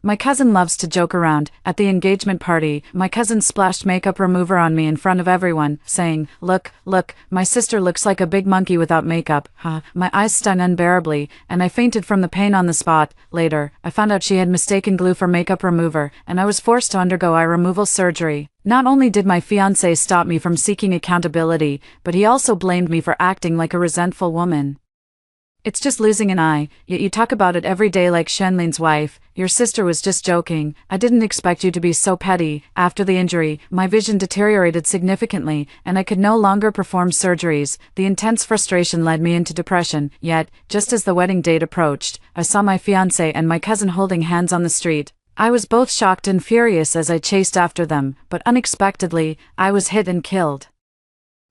My cousin loves to joke around. At the engagement party, my cousin splashed makeup remover on me in front of everyone, saying, "Look, look, my sister looks like a big monkey without makeup." My eyes stung unbearably, and I fainted from the pain on the spot. Later, I found out she had mistaken glue for makeup remover, and I was forced to undergo eye removal surgery. Not only did my fiancé stop me from seeking accountability, but he also blamed me for acting like a resentful woman. It's just losing an eye, yet you talk about it every day like Shenlin's wife. Your sister was just joking. I didn't expect you to be so petty. After the injury, my vision deteriorated significantly, and I could no longer perform surgeries. The intense frustration led me into depression, yet, just as the wedding date approached, I saw my fiancé and my cousin holding hands on the street. I was both shocked and furious as I chased after them, but unexpectedly, I was hit and killed.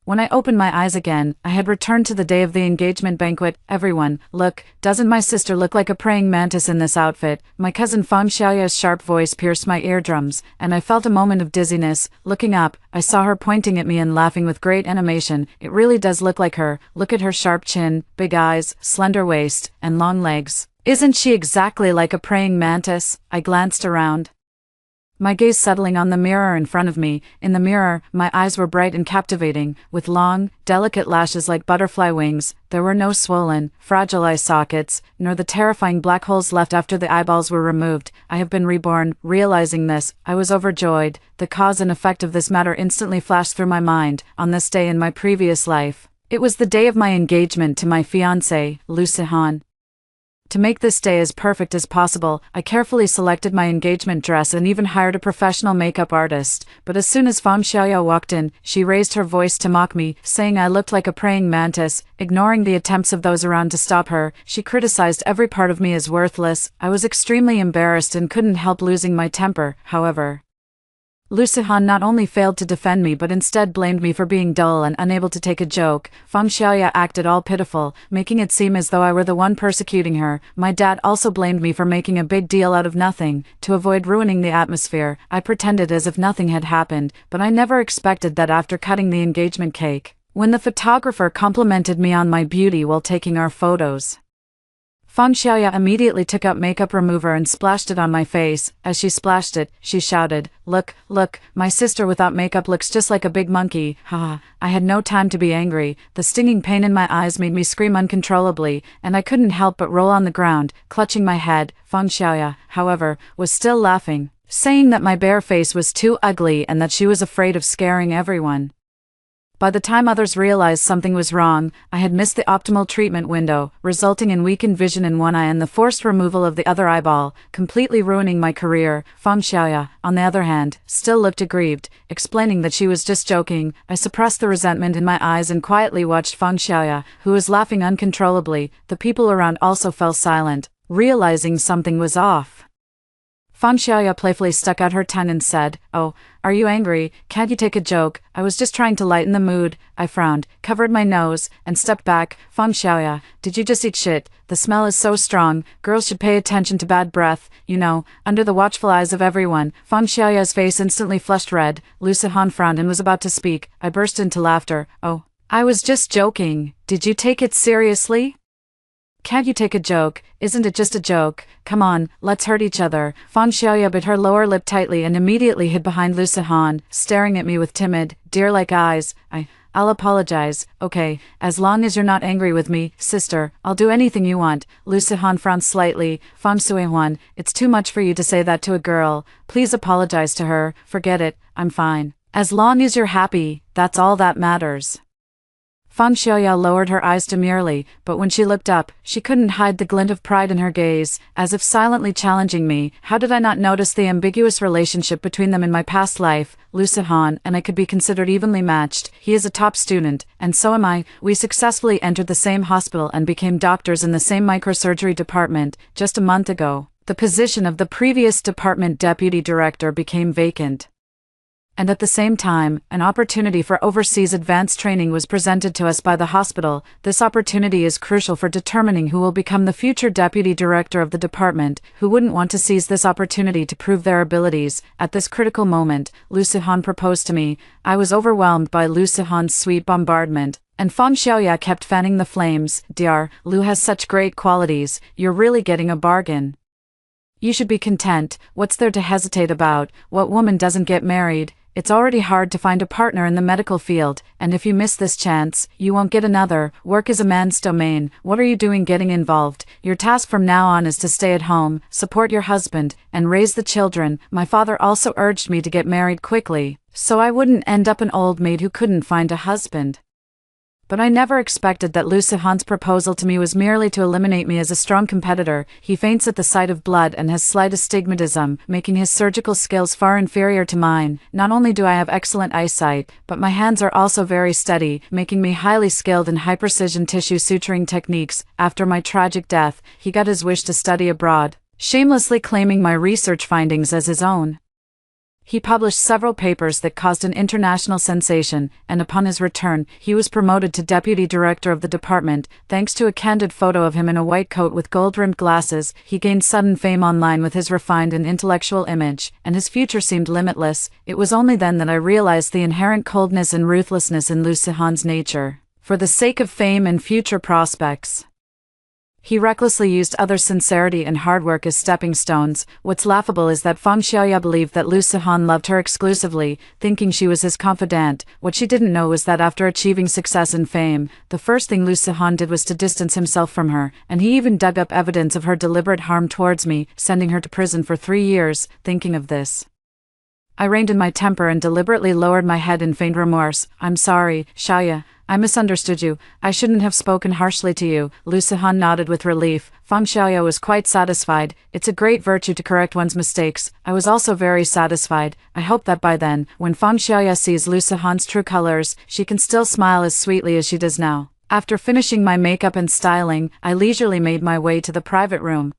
When I opened my eyes again, I had returned to the day of the engagement banquet. Everyone, look, doesn't my sister look like a praying mantis in this outfit? My cousin Fang Xiaoya's sharp voice pierced my eardrums, and I felt a moment of dizziness. Looking up, I saw her pointing at me and laughing with great animation. It really does look like her. Look at her sharp chin, big eyes, slender waist, and long legs. Isn't she exactly like a praying mantis? I glanced around, my gaze settling on the mirror in front of me. In the mirror, my eyes were bright and captivating, with long, delicate lashes like butterfly wings. There were no swollen, fragile eye sockets, nor the terrifying black holes left after the eyeballs were removed. I have been reborn. Realizing this, I was overjoyed. The cause and effect of this matter instantly flashed through my mind. On this day in my previous life, it was the day of my engagement to my fiancé, Lu Sihan. To make this day as perfect as possible, I carefully selected my engagement dress and even hired a professional makeup artist. But as soon as Fang Xiaoya walked in, she raised her voice to mock me, saying I looked like a praying mantis. Ignoring the attempts of those around to stop her, she criticized every part of me as worthless. I was extremely embarrassed and couldn't help losing my temper. However, Lu Sihan not only failed to defend me but instead blamed me for being dull and unable to take a joke. Fang Xiaoya acted all pitiful, making it seem as though I were the one persecuting her. My dad also blamed me for making a big deal out of nothing. To avoid ruining the atmosphere, I pretended as if nothing had happened, but I never expected that after cutting the engagement cake, when the photographer complimented me on my beauty while taking our photos, Fang Xiaoya immediately took out makeup remover and splashed it on my face. As she splashed it, she shouted, "Look, look, my sister without makeup looks just like a big monkey." Haha, I had no time to be angry. The stinging pain in my eyes made me scream uncontrollably, and I couldn't help but roll on the ground, clutching my head. Fang Xiaoya, however, was still laughing, saying that my bare face was too ugly and that she was afraid of scaring everyone. By the time others realized something was wrong, I had missed the optimal treatment window, resulting in weakened vision in one eye and the forced removal of the other eyeball, completely ruining my career. Fang Xiaoya, on the other hand, still looked aggrieved, explaining that she was just joking. I suppressed the resentment in my eyes and quietly watched Fang Xiaoya, who was laughing uncontrollably. The people around also fell silent, realizing something was off. Fang Xiaoya playfully stuck out her tongue and said, "Oh, are you angry? Can't you take a joke? I was just trying to lighten the mood." I frowned, covered my nose, and stepped back. "Fang Xiaoya, did you just eat shit? The smell is so strong. Girls should pay attention to bad breath, you know." Under the watchful eyes of everyone, Fang Xiaoya's face instantly flushed red. Lu Sihan frowned and was about to speak. I burst into laughter. "Oh, I was just joking. Did you take it seriously? Can't you take a joke? Isn't it just a joke? Come on, let's hurt each other." Fang Xiaoya bit her lower lip tightly and immediately hid behind Lu Sihan, staring at me with timid, deer-like eyes. I'll apologize, okay, as long as you're not angry with me, sister, I'll do anything you want." Lu Sihan frowned slightly. "Fang Suihuan, it's too much for you to say that to a girl. Please apologize to her. Forget it, I'm fine. As long as you're happy, that's all that matters." Fang Xiaoya lowered her eyes demurely, but when she looked up, she couldn't hide the glint of pride in her gaze, as if silently challenging me. How did I not notice the ambiguous relationship between them in my past life? Lu Sihan and I could be considered evenly matched. He is a top student, and so am I. We successfully entered the same hospital and became doctors in the same microsurgery department. Just a month ago, the position of the previous department deputy director became vacant. And at the same time, an opportunity for overseas advanced training was presented to us by the hospital. This opportunity is crucial for determining who will become the future deputy director of the department. Who wouldn't want to seize this opportunity to prove their abilities? At this critical moment, Lu Sihan proposed to me. I was overwhelmed by Lu Sihan's sweet bombardment, and Fang Xiaoya kept fanning the flames. "Dear, Lu has such great qualities. You're really getting a bargain." You should be content. What's there to hesitate about? What woman doesn't get married? It's already hard to find a partner in the medical field, and if you miss this chance, you won't get another. Work is a man's domain. What are you doing getting involved? Your task from now on is to stay at home, support your husband, and raise the children. My father also urged me to get married quickly, so I wouldn't end up an old maid who couldn't find a husband. But I never expected that Lu Sihan's proposal to me was merely to eliminate me as a strong competitor. He faints at the sight of blood and has slight astigmatism, making his surgical skills far inferior to mine. Not only do I have excellent eyesight, but my hands are also very steady, making me highly skilled in high-precision tissue suturing techniques. After my tragic death, he got his wish to study abroad, shamelessly claiming my research findings as his own. He published several papers that caused an international sensation, and upon his return, he was promoted to deputy director of the department. Thanks to a candid photo of him in a white coat with gold-rimmed glasses, he gained sudden fame online with his refined and intellectual image, and his future seemed limitless. It was only then that I realized the inherent coldness and ruthlessness in Lu Sihan's nature. For the sake of fame and future prospects, he recklessly used others' sincerity and hard work as stepping stones. What's laughable is that Feng Xiaoya believed that Lu Sihan loved her exclusively, thinking she was his confidant. What she didn't know was that after achieving success and fame, the first thing Lu Sihan did was to distance himself from her, and he even dug up evidence of her deliberate harm towards me, sending her to prison for 3 years. Thinking of this, I reined in my temper and deliberately lowered my head in feigned remorse. I'm sorry, Xiaoya. I misunderstood you. I shouldn't have spoken harshly to you. Lu Sihan nodded with relief. Feng Xiaoya was quite satisfied. It's a great virtue to correct one's mistakes. I was also very satisfied. I hope that by then, when Feng Xiaoya sees Lu Sihan's true colors, she can still smile as sweetly as she does now. After finishing my makeup and styling, I leisurely made my way to the private room.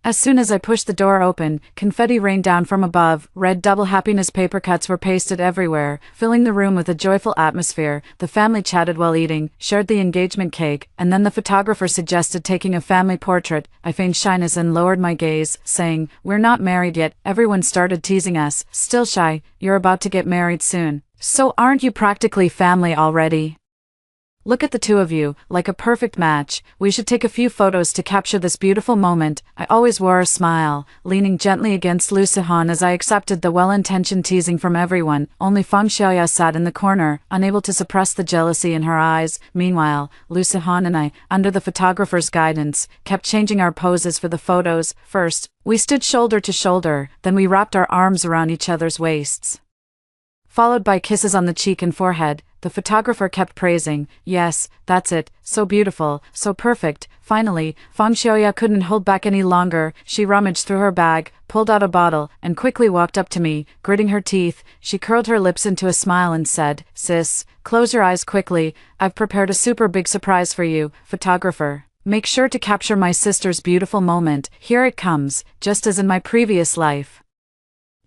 As soon as I pushed the door open, confetti rained down from above. Red double happiness paper cuts were pasted everywhere, filling the room with a joyful atmosphere. The family chatted while eating, shared the engagement cake, and then the photographer suggested taking a family portrait. I feigned shyness and lowered my gaze, saying, "We're not married yet." Everyone started teasing us. Still shy, you're about to get married soon. So aren't you practically family already? Look at the two of you, like a perfect match. We should take a few photos to capture this beautiful moment. I always wore a smile, leaning gently against Lu Sihan as I accepted the well-intentioned teasing from everyone. Only Feng Xiaoya sat in the corner, unable to suppress the jealousy in her eyes. Meanwhile, Lu Sihan and I, under the photographer's guidance, kept changing our poses for the photos. First, we stood shoulder to shoulder, then we wrapped our arms around each other's waists, followed by kisses on the cheek and forehead. The photographer kept praising. Yes, that's it. So beautiful, so perfect. Finally, Feng Xiaoya couldn't hold back any longer. She rummaged through her bag, pulled out a bottle, and quickly walked up to me. Gritting her teeth, she curled her lips into a smile and said, "Sis, close your eyes quickly. I've prepared a super big surprise for you, photographer. Make sure to capture my sister's beautiful moment. Here it comes, just as in my previous life."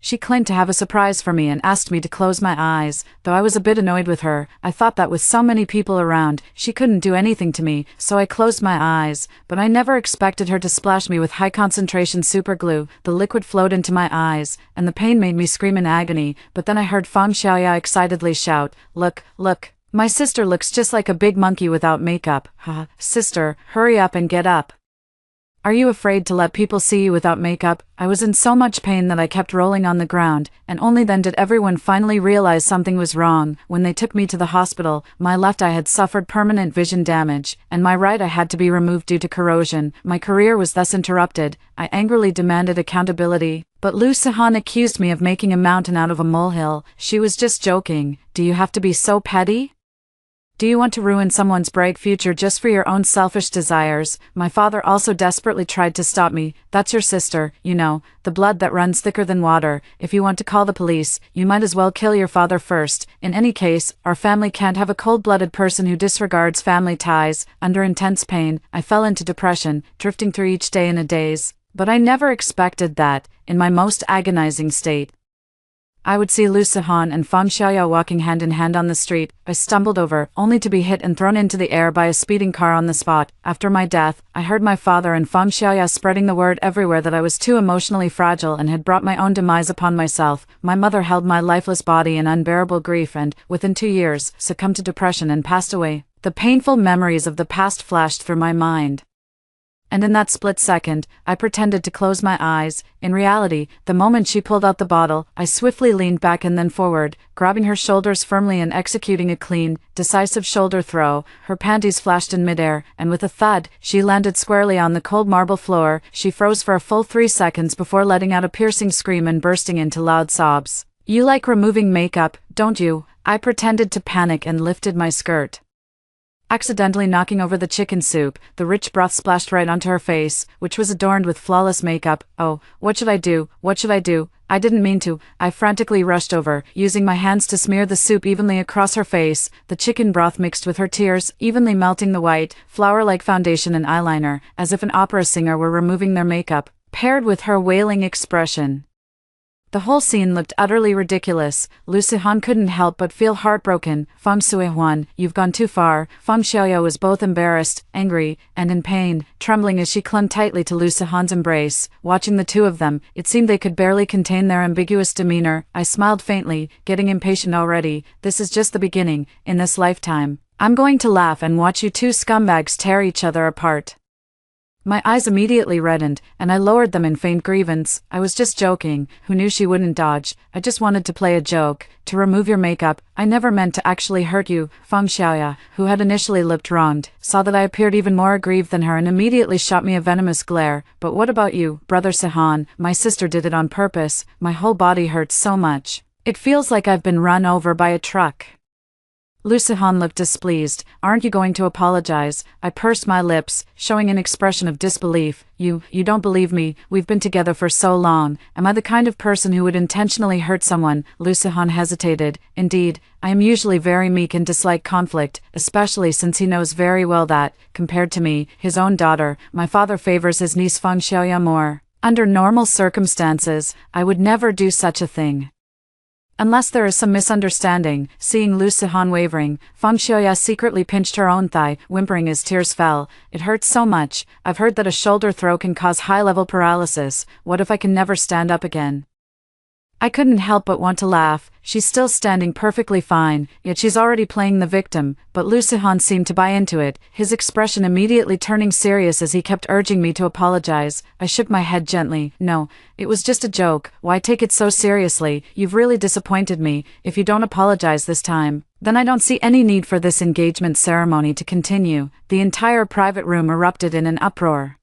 She claimed to have a surprise for me and asked me to close my eyes. Though I was a bit annoyed with her, I thought that with so many people around, she couldn't do anything to me, so I closed my eyes. But I never expected her to splash me with high-concentration superglue. The liquid flowed into my eyes, and the pain made me scream in agony. But then I heard Feng Xiaoya excitedly shout, "Look, look! My sister looks just like a big monkey without makeup." Ha! Sister, hurry up and get up. Are you afraid to let people see you without makeup? I was in so much pain that I kept rolling on the ground, and only then did everyone finally realize something was wrong. When they took me to the hospital, my left eye had suffered permanent vision damage, and my right eye had to be removed due to corrosion. My career was thus interrupted. I angrily demanded accountability, but Lu Sihan accused me of making a mountain out of a molehill. She was just joking. Do you have to be so petty? Do you want to ruin someone's bright future just for your own selfish desires? My father also desperately tried to stop me. That's your sister, you know, the blood that runs thicker than water. If you want to call the police, you might as well kill your father first. In any case, our family can't have a cold-blooded person who disregards family ties. Under intense pain, I fell into depression, drifting through each day in a daze. But I never expected that, in my most agonizing state, I would see Lu Sihan and Feng Xiaoya walking hand in hand on the street. I stumbled over, only to be hit and thrown into the air by a speeding car on the spot. After my death, I heard my father and Feng Xiaoya spreading the word everywhere that I was too emotionally fragile and had brought my own demise upon myself. My mother held my lifeless body in unbearable grief and, within 2 years, succumbed to depression and passed away. The painful memories of the past flashed through my mind. And in that split second, I pretended to close my eyes. In reality, the moment she pulled out the bottle, I swiftly leaned back and then forward, grabbing her shoulders firmly and executing a clean, decisive shoulder throw. Her panties flashed in midair, and with a thud, she landed squarely on the cold marble floor. She froze for a full 3 seconds before letting out a piercing scream and bursting into loud sobs. "You like removing makeup, don't you?" I pretended to panic and lifted my skirt, accidentally knocking over the chicken soup. The rich broth splashed right onto her face, which was adorned with flawless makeup. "Oh, what should I do? What should I do?" I didn't mean to. I frantically rushed over, using my hands to smear the soup evenly across her face. The chicken broth mixed with her tears, evenly melting the white, flour-like foundation and eyeliner, as if an opera singer were removing their makeup, paired with her wailing expression. The whole scene looked utterly ridiculous. Lu Sihan couldn't help but feel heartbroken. "Feng Shui-huan, you've gone too far." Feng Xiaoya was both embarrassed, angry, and in pain, trembling as she clung tightly to Lu Sihan's embrace. Watching the two of them, it seemed they could barely contain their ambiguous demeanor. I smiled faintly, getting impatient already. This is just the beginning. In this lifetime, I'm going to laugh and watch you two scumbags tear each other apart. My eyes immediately reddened, and I lowered them in faint grievance. I was just joking. Who knew she wouldn't dodge? I just wanted to play a joke. To remove your makeup, I never meant to actually hurt you. Feng Xiaoya, who had initially looked wronged, saw that I appeared even more aggrieved than her and immediately shot me a venomous glare. "But what about you, Brother Sihan? My sister did it on purpose. My whole body hurts so much. It feels like I've been run over by a truck." Lu Sihan looked displeased. "Aren't you going to apologize?" I pursed my lips, showing an expression of disbelief. You don't believe me. We've been together for so long. Am I the kind of person who would intentionally hurt someone?" Lu Sihan hesitated. "Indeed, I am usually very meek and dislike conflict, especially since he knows very well that, compared to me, his own daughter, my father favors his niece Feng Xiaoya more. Under normal circumstances, I would never do such a thing. Unless there is some misunderstanding." Seeing Lu Sihan wavering, Feng Xiaoya secretly pinched her own thigh, whimpering as tears fell. "It hurts so much. I've heard that a shoulder throw can cause high-level paralysis. What if I can never stand up again?" I couldn't help but want to laugh. She's still standing perfectly fine, yet she's already playing the victim. But Lu Sihan seemed to buy into it, his expression immediately turning serious as he kept urging me to apologize. I shook my head gently. "No, it was just a joke. Why take it so seriously? You've really disappointed me. If you don't apologize this time, then I don't see any need for this engagement ceremony to continue." The entire private room erupted in an uproar.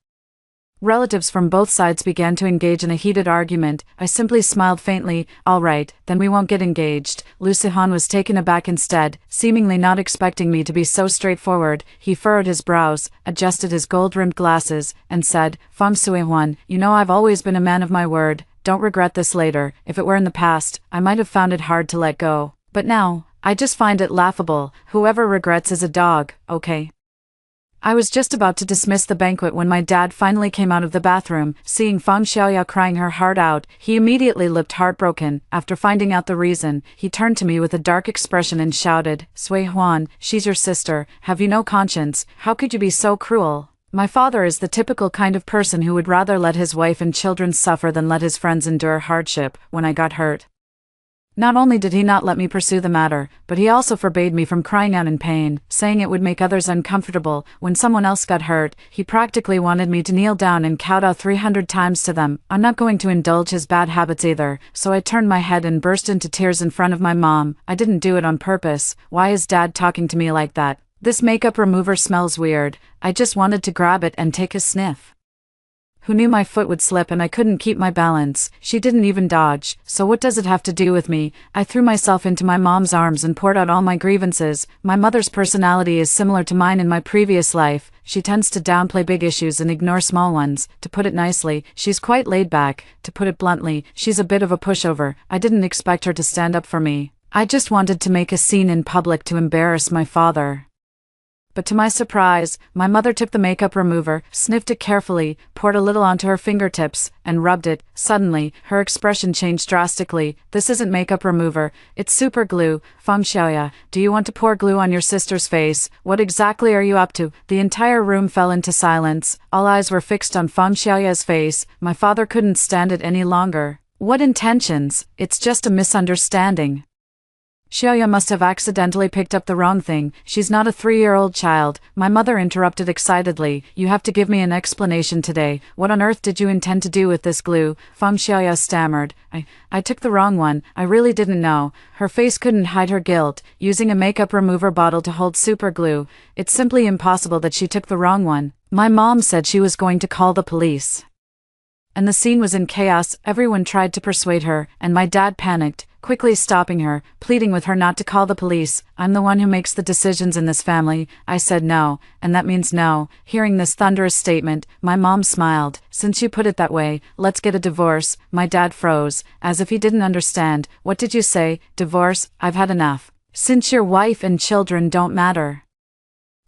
Relatives from both sides began to engage in a heated argument. I simply smiled faintly. "All right, then we won't get engaged." Lu Sihan was taken aback instead, seemingly not expecting me to be so straightforward. He furrowed his brows, adjusted his gold-rimmed glasses, and said, "Feng Shui-huan, you know I've always been a man of my word. Don't regret this later. If it were in the past, I might have found it hard to let go. But now, I just find it laughable. Whoever regrets is a dog, okay?" I was just about to dismiss the banquet when my dad finally came out of the bathroom. Seeing Feng Xiaoya crying her heart out, he immediately looked heartbroken. After finding out the reason, he turned to me with a dark expression and shouted, "Sui Huan, she's your sister. Have you no conscience? How could you be so cruel?" My father is the typical kind of person who would rather let his wife and children suffer than let his friends endure hardship. When I got hurt, not only did he not let me pursue the matter, but he also forbade me from crying out in pain, saying it would make others uncomfortable. When someone else got hurt, he practically wanted me to kneel down and kowtow 300 times to them. I'm not going to indulge his bad habits either, so I turned my head and burst into tears in front of my mom. I didn't do it on purpose. Why is Dad talking to me like that? This makeup remover smells weird. I just wanted to grab it and take a sniff. Who knew my foot would slip and I couldn't keep my balance? She didn't even dodge, so what does it have to do with me? I threw myself into my mom's arms and poured out all my grievances. My mother's personality is similar to mine in my previous life. She tends to downplay big issues and ignore small ones. To put it nicely, she's quite laid back. To put it bluntly, she's a bit of a pushover. I didn't expect her to stand up for me. I just wanted to make a scene in public to embarrass my father. But to my surprise, my mother took the makeup remover, sniffed it carefully, poured a little onto her fingertips, and rubbed it. Suddenly, her expression changed drastically. "This isn't makeup remover, it's super glue. Feng Xiaoya, do you want to pour glue on your sister's face? What exactly are you up to?" The entire room fell into silence. All eyes were fixed on Feng Xiaoya's face. My father couldn't stand it any longer. "What intentions? It's just a misunderstanding." Xiaoya must have accidentally picked up the wrong thing. She's not a 3-year-old child, my mother interrupted excitedly. You have to give me an explanation today. What on earth did you intend to do with this glue? Feng Xiaoya stammered. I took the wrong one. I really didn't know. Her face couldn't hide her guilt. Using a makeup remover bottle to hold super glue. It's simply impossible that she took the wrong one. My mom said she was going to call the police. And the scene was in chaos. Everyone tried to persuade her, and my dad panicked, quickly stopping her, pleading with her not to call the police. I'm the one who makes the decisions in this family. I said no, and that means no. Hearing this thunderous statement, my mom smiled. Since you put it that way, let's get a divorce. My dad froze, as if he didn't understand. What did you say? Divorce? I've had enough. Since your wife and children don't matter,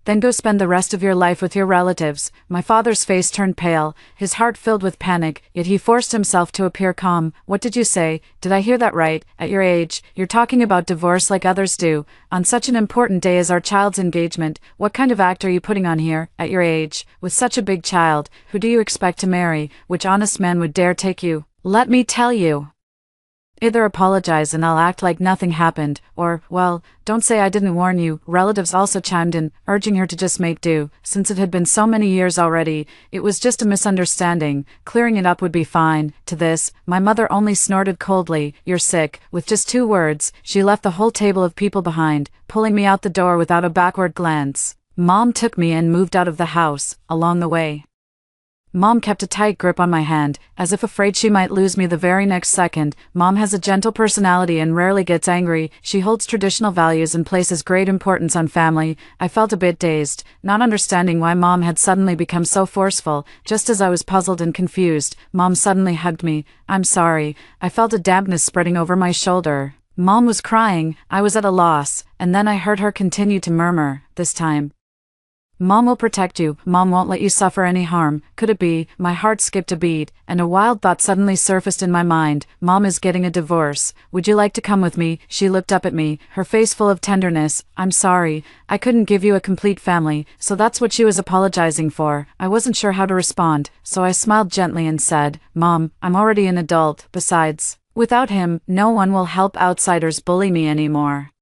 then go spend the rest of your life with your relatives. My father's face turned pale, his heart filled with panic, yet he forced himself to appear calm. What did you say? Did I hear that right? At your age, you're talking about divorce like others do. On such an important day as our child's engagement, what kind of act are you putting on here? At your age, with such a big child, who do you expect to marry? Which honest man would dare take you? Let me tell you. Either apologize and I'll act like nothing happened, or, well, don't say I didn't warn you. Relatives also chimed in, urging her to just make do. Since it had been so many years already, it was just a misunderstanding. Clearing it up would be fine. To this, my mother only snorted coldly. You're sick. With just 2 words, she left the whole table of people behind, pulling me out the door without a backward glance. Mom took me and moved out of the house. Along the way, Mom kept a tight grip on my hand, as if afraid she might lose me the very next second. Mom has a gentle personality and rarely gets angry. She holds traditional values and places great importance on family. I felt a bit dazed, not understanding why Mom had suddenly become so forceful. Just as I was puzzled and confused, Mom suddenly hugged me. I'm sorry. I felt a dampness spreading over my shoulder. Mom was crying. I was at a loss, and then I heard her continue to murmur, this time, Mom will protect you. Mom won't let you suffer any harm. Could it be? My heart skipped a beat, and a wild thought suddenly surfaced in my mind. Mom is getting a divorce. Would you like to come with me? She looked up at me, her face full of tenderness. I'm sorry. I couldn't give you a complete family, so that's what she was apologizing for. I wasn't sure how to respond, so I smiled gently and said, Mom, I'm already an adult. Besides, without him, no one will help outsiders bully me anymore.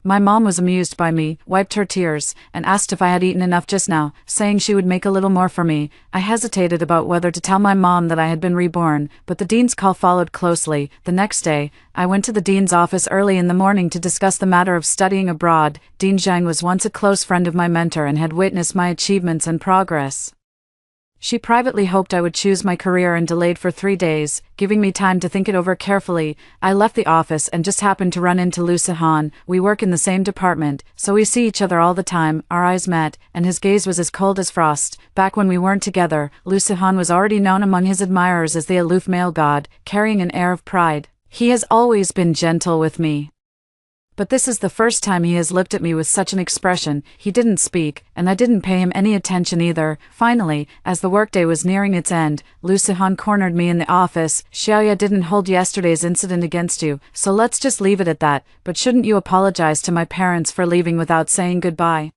My mom was amused by me, wiped her tears, and asked if I had eaten enough just now, saying she would make a little more for me. I hesitated about whether to tell my mom that I had been reborn, but the dean's call followed closely. The next day, I went to the dean's office early in the morning to discuss the matter of studying abroad. Dean Zhang was once a close friend of my mentor and had witnessed my achievements and progress. She privately hoped I would choose my career and delayed for 3 days, giving me time to think it over carefully. I left the office and just happened to run into Lu Sihan. We work in the same department, so we see each other all the time. Our eyes met, and his gaze was as cold as frost. Back when we weren't together, Lu Sihan was already known among his admirers as the aloof male god, carrying an air of pride. He has always been gentle with me, but this is the first time he has looked at me with such an expression. He didn't speak, and I didn't pay him any attention either. Finally, as the workday was nearing its end, Lu Sihan cornered me in the office. Xiaoya didn't hold yesterday's incident against you, so let's just leave it at that. But shouldn't you apologize to my parents for leaving without saying goodbye?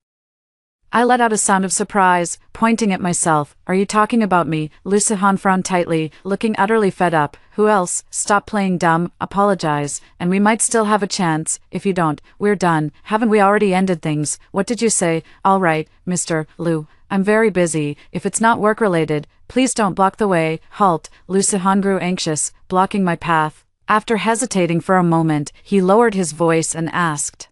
I let out a sound of surprise, pointing at myself. Are you talking about me? Lu Sihan frowned tightly, looking utterly fed up. Who else? Stop playing dumb, apologize, and we might still have a chance. If you don't, we're done. Haven't we already ended things? What did you say? All right, Mr. Lu. I'm very busy. If it's not work-related, please don't block the way. Halt. Lu Sihan grew anxious, blocking my path. After hesitating for a moment, he lowered his voice and asked,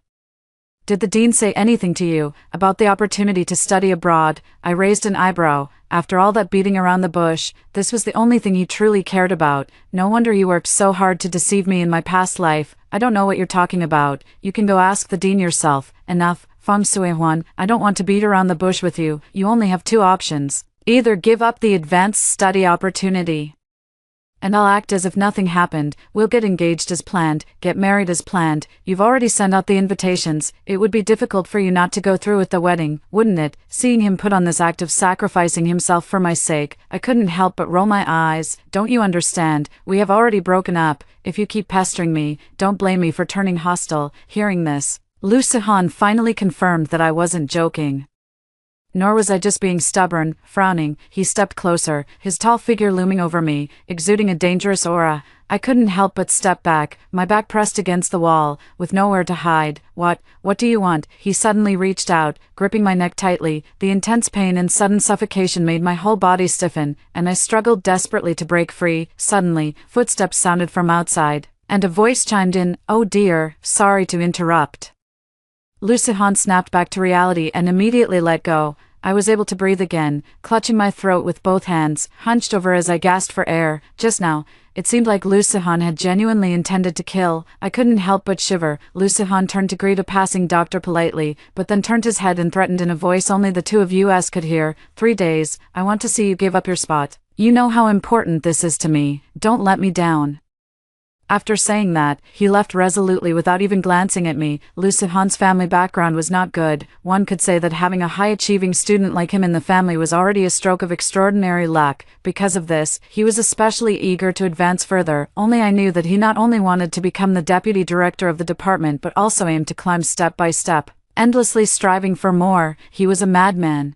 did the dean say anything to you about the opportunity to study abroad? I raised an eyebrow. After all that beating around the bush, this was the only thing he truly cared about. No wonder you worked so hard to deceive me in my past life. I don't know what you're talking about. You can go ask the dean yourself. Enough, Feng Suihuan. I don't want to beat around the bush with you. You only have 2 options. Either give up the advanced study opportunity, and I'll act as if nothing happened. We'll get engaged as planned, get married as planned. You've already sent out the invitations. It would be difficult for you not to go through with the wedding, wouldn't it? Seeing him put on this act of sacrificing himself for my sake, I couldn't help but roll my eyes. Don't you understand? We have already broken up. If you keep pestering me, don't blame me for turning hostile. Hearing this, Lu Sihan finally confirmed that I wasn't joking. Nor was I just being stubborn. Frowning, he stepped closer, his tall figure looming over me, exuding a dangerous aura. I couldn't help but step back, my back pressed against the wall, with nowhere to hide. What do you want? He suddenly reached out, gripping my neck tightly. The intense pain and sudden suffocation made my whole body stiffen, and I struggled desperately to break free. Suddenly, footsteps sounded from outside, and a voice chimed in, "Oh dear, sorry to interrupt." Lucihan snapped back to reality and immediately let go. I was able to breathe again, clutching my throat with both hands, hunched over as I gasped for air. Just now, it seemed like Lucihan had genuinely intended to kill. I couldn't help but shiver. Lucihan turned to greet a passing doctor politely, but then turned his head and threatened in a voice only the two of us could hear, 3 days, I want to see you give up your spot. You know how important this is to me. Don't let me down. After saying that, he left resolutely without even glancing at me. Lucihan's family background was not good. One could say that having a high-achieving student like him in the family was already a stroke of extraordinary luck. Because of this, he was especially eager to advance further. Only I knew that he not only wanted to become the deputy director of the department but also aimed to climb step by step, endlessly striving for more. He was a madman.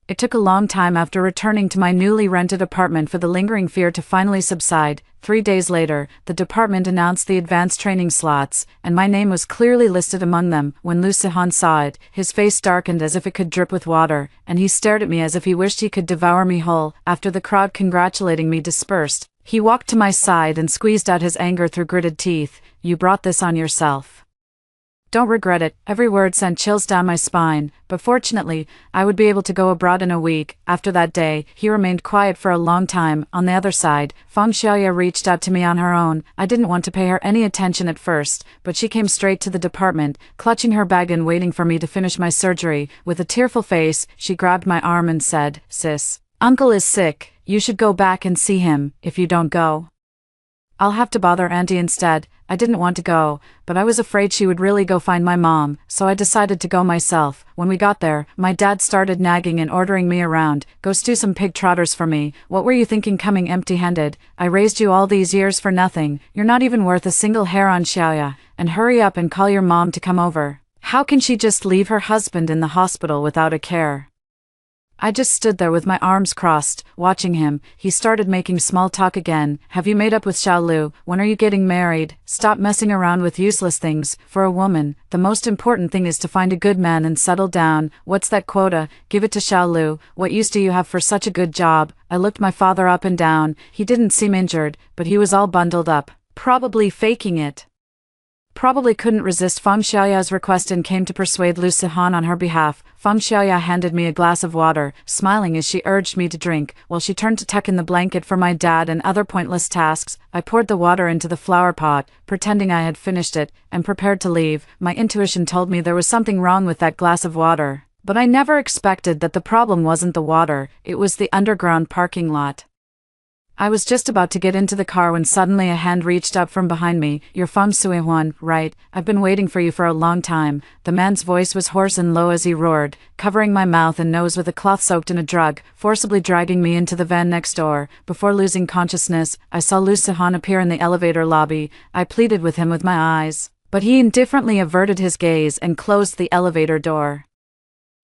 It took a long time after returning to my newly rented apartment for the lingering fear to finally subside. 3 days later, the department announced the advanced training slots, and my name was clearly listed among them. When Lucihan saw it, his face darkened as if it could drip with water, and he stared at me as if he wished he could devour me whole. After the crowd congratulating me dispersed, he walked to my side and squeezed out his anger through gritted teeth. You brought this on yourself. Don't regret it. Every word sent chills down my spine, but fortunately, I would be able to go abroad in a week. After that day, he remained quiet for a long time. On the other side, Feng Xiaoya reached out to me on her own. I didn't want to pay her any attention at first, but she came straight to the department, clutching her bag and waiting for me to finish my surgery. With a tearful face, she grabbed my arm and said, "Sis, Uncle is sick. You should go back and see him. If you don't go, I'll have to bother Auntie instead." I didn't want to go, but I was afraid she would really go find my mom, so I decided to go myself. When we got there, my dad started nagging and ordering me around. Go stew some pig trotters for me. What were you thinking coming empty-handed? I raised you all these years for nothing. You're not even worth a single hair on Xiaoya. And hurry up and call your mom to come over. How can she just leave her husband in the hospital without a care? I just stood there with my arms crossed, watching him. He started making small talk again. Have you made up with Xiaolu? When are you getting married? Stop messing around with useless things. For a woman, the most important thing is to find a good man and settle down. What's that quota? Give it to Xiaolu. What use do you have for such a good job? I looked my father up and down. He didn't seem injured, but he was all bundled up. Probably faking it. Probably couldn't resist Feng Xiaoya's request and came to persuade Lucihan on her behalf. Feng Xiaoya handed me a glass of water, smiling as she urged me to drink. While she turned to tuck in the blanket for my dad and other pointless tasks, I poured the water into the flower pot, pretending I had finished it, and prepared to leave. My intuition told me there was something wrong with that glass of water, but I never expected that the problem wasn't the water, it was the underground parking lot. I was just about to get into the car when suddenly a hand reached up from behind me. You're Feng Suihuan, right? I've been waiting for you for a long time. The man's voice was hoarse and low as he roared, covering my mouth and nose with a cloth soaked in a drug, forcibly dragging me into the van next door. Before losing consciousness, I saw Lucihan appear in the elevator lobby. I pleaded with him with my eyes, but he indifferently averted his gaze and closed the elevator door.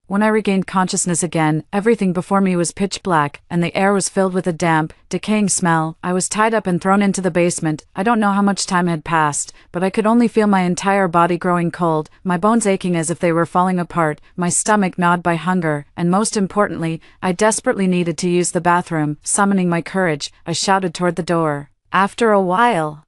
When I regained consciousness again, everything before me was pitch black, and the air was filled with a damp, decaying smell. I was tied up and thrown into the basement. I don't know how much time had passed, but I could only feel my entire body growing cold, my bones aching as if they were falling apart, my stomach gnawed by hunger, and most importantly, I desperately needed to use the bathroom. Summoning my courage, I shouted toward the door. After a while,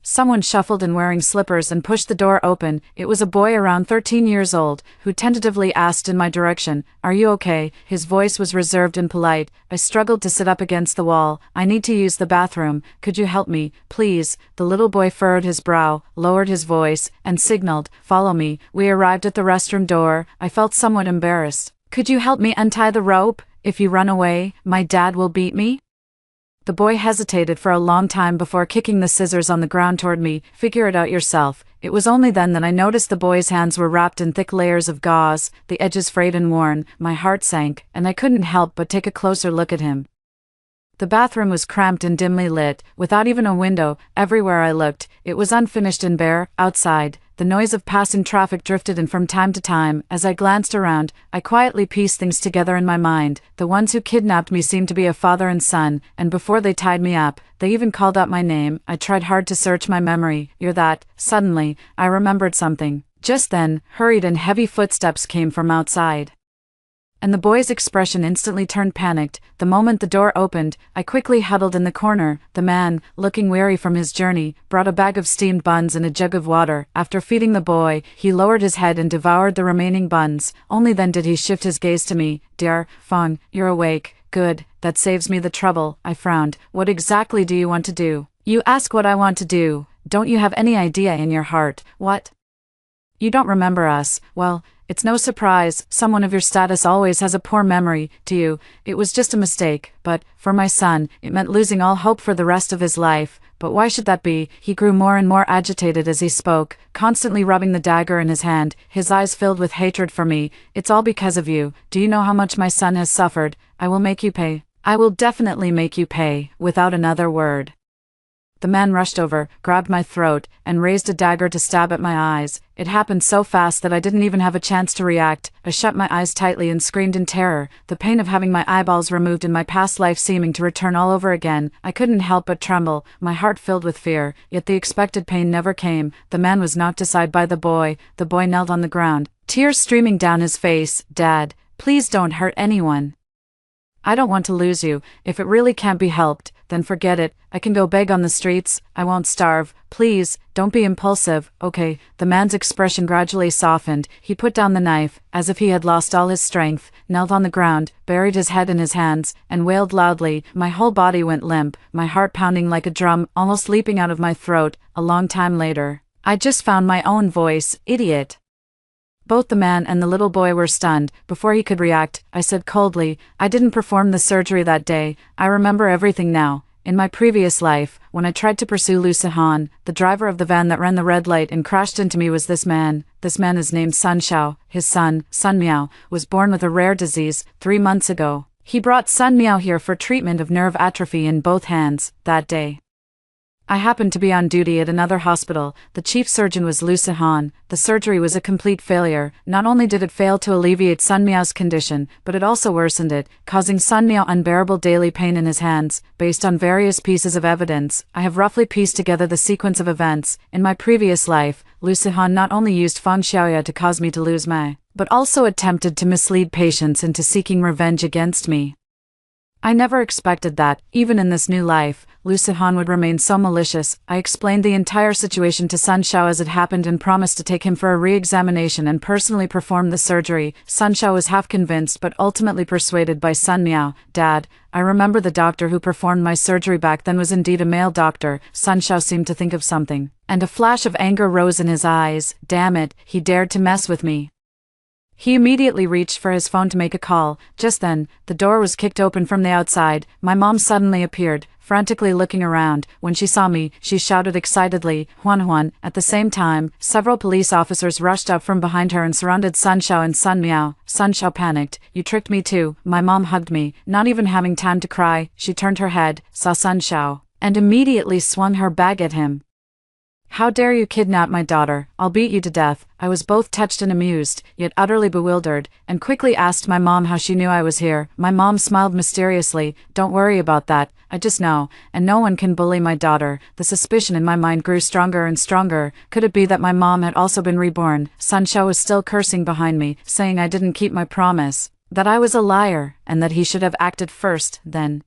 someone shuffled in wearing slippers and pushed the door open. It was a boy around 13 years old, who tentatively asked in my direction, "Are you okay?" His voice was reserved and polite. I struggled to sit up against the wall. "I need to use the bathroom. Could you help me, please?" The little boy furrowed his brow, lowered his voice, and signaled, "Follow me." We arrived at the restroom door. I felt somewhat embarrassed. "Could you help me untie the rope? If you run away, my dad will beat me." The boy hesitated for a long time before kicking the scissors on the ground toward me. "Figure it out yourself." It was only then that I noticed the boy's hands were wrapped in thick layers of gauze, the edges frayed and worn. My heart sank, and I couldn't help but take a closer look at him. The bathroom was cramped and dimly lit, without even a window. Everywhere I looked, it was unfinished and bare. Outside, the noise of passing traffic drifted in from time to time. As I glanced around, I quietly pieced things together in my mind. The ones who kidnapped me seemed to be a father and son, and before they tied me up, they even called out my name. I tried hard to search my memory. You're that. Suddenly, I remembered something. Just then, hurried and heavy footsteps came from outside, and the boy's expression instantly turned panicked. The moment the door opened, I quickly huddled in the corner. The man, looking weary from his journey, brought a bag of steamed buns and a jug of water. After feeding the boy, he lowered his head and devoured the remaining buns. Only then did he shift his gaze to me. Dear Fong, you're awake. Good, that saves me the trouble. I frowned. What exactly do you want to do? You ask what I want to do. Don't you have any idea in your heart? What? You don't remember us? Well, it's no surprise. Someone of your status always has a poor memory. To you, it was just a mistake, but, for my son, it meant losing all hope for the rest of his life. But why should that be? He grew more and more agitated as he spoke, constantly rubbing the dagger in his hand, his eyes filled with hatred for me. It's all because of you. Do you know how much my son has suffered? I will make you pay. I will definitely make you pay, without another word. The man rushed over, grabbed my throat, and raised a dagger to stab at my eyes. It happened so fast that I didn't even have a chance to react. I shut my eyes tightly and screamed in terror, the pain of having my eyeballs removed and my past life seeming to return all over again. I couldn't help but tremble, my heart filled with fear, yet the expected pain never came. The man was knocked aside by the boy. The boy knelt on the ground, tears streaming down his face. Dad, please don't hurt anyone. I don't want to lose you. If it really can't be helped, then forget it. I can go beg on the streets. I won't starve. Please, don't be impulsive. Okay. The man's expression gradually softened. He put down the knife, as if he had lost all his strength, knelt on the ground, buried his head in his hands, and wailed loudly. My whole body went limp, my heart pounding like a drum, almost leaping out of my throat. A long time later, I just found my own voice. Idiot. Both the man and the little boy were stunned. Before he could react, I said coldly, I didn't perform the surgery that day. I remember everything now. In my previous life, when I tried to pursue Lu Sihan, the driver of the van that ran the red light and crashed into me was this man. This man is named Sun Xiao. His son, Sun Miao, was born with a rare disease 3 months ago. He brought Sun Miao here for treatment of nerve atrophy in both hands. That day, I happened to be on duty at another hospital. The chief surgeon was Lu Sihan. The surgery was a complete failure. Not only did it fail to alleviate Sun Miao's condition, but it also worsened it, causing Sun Miao unbearable daily pain in his hands. Based on various pieces of evidence, I have roughly pieced together the sequence of events. In my previous life, Lu Sihan not only used Feng Xiaoya to cause me to lose my, but also attempted to mislead patients into seeking revenge against me. I never expected that, even in this new life, Lu Sihan would remain so malicious. I explained the entire situation to Sun Xiao as it happened and promised to take him for a re-examination and personally perform the surgery. Sun Xiao was half convinced but ultimately persuaded by Sun Miao. Dad, I remember the doctor who performed my surgery back then was indeed a male doctor. Sun Xiao seemed to think of something, and a flash of anger rose in his eyes. Damn it, he dared to mess with me. He immediately reached for his phone to make a call. Just then, the door was kicked open from the outside. My mom suddenly appeared, frantically looking around. When she saw me, she shouted excitedly, Huan Huan. At the same time, several police officers rushed up from behind her and surrounded Sun Xiao and Sun Miao. Sun Xiao panicked. You tricked me too. My mom hugged me. Not even having time to cry, she turned her head, saw Sun Xiao, and immediately swung her bag at him. How dare you kidnap my daughter? I'll beat you to death. I was both touched and amused, yet utterly bewildered, and quickly asked my mom how she knew I was here. My mom smiled mysteriously. Don't worry about that. I just know, and no one can bully my daughter. The suspicion in my mind grew stronger and stronger. Could it be that my mom had also been reborn? Sun Xiao was still cursing behind me, saying I didn't keep my promise, that I was a liar, and that he should have acted first, then.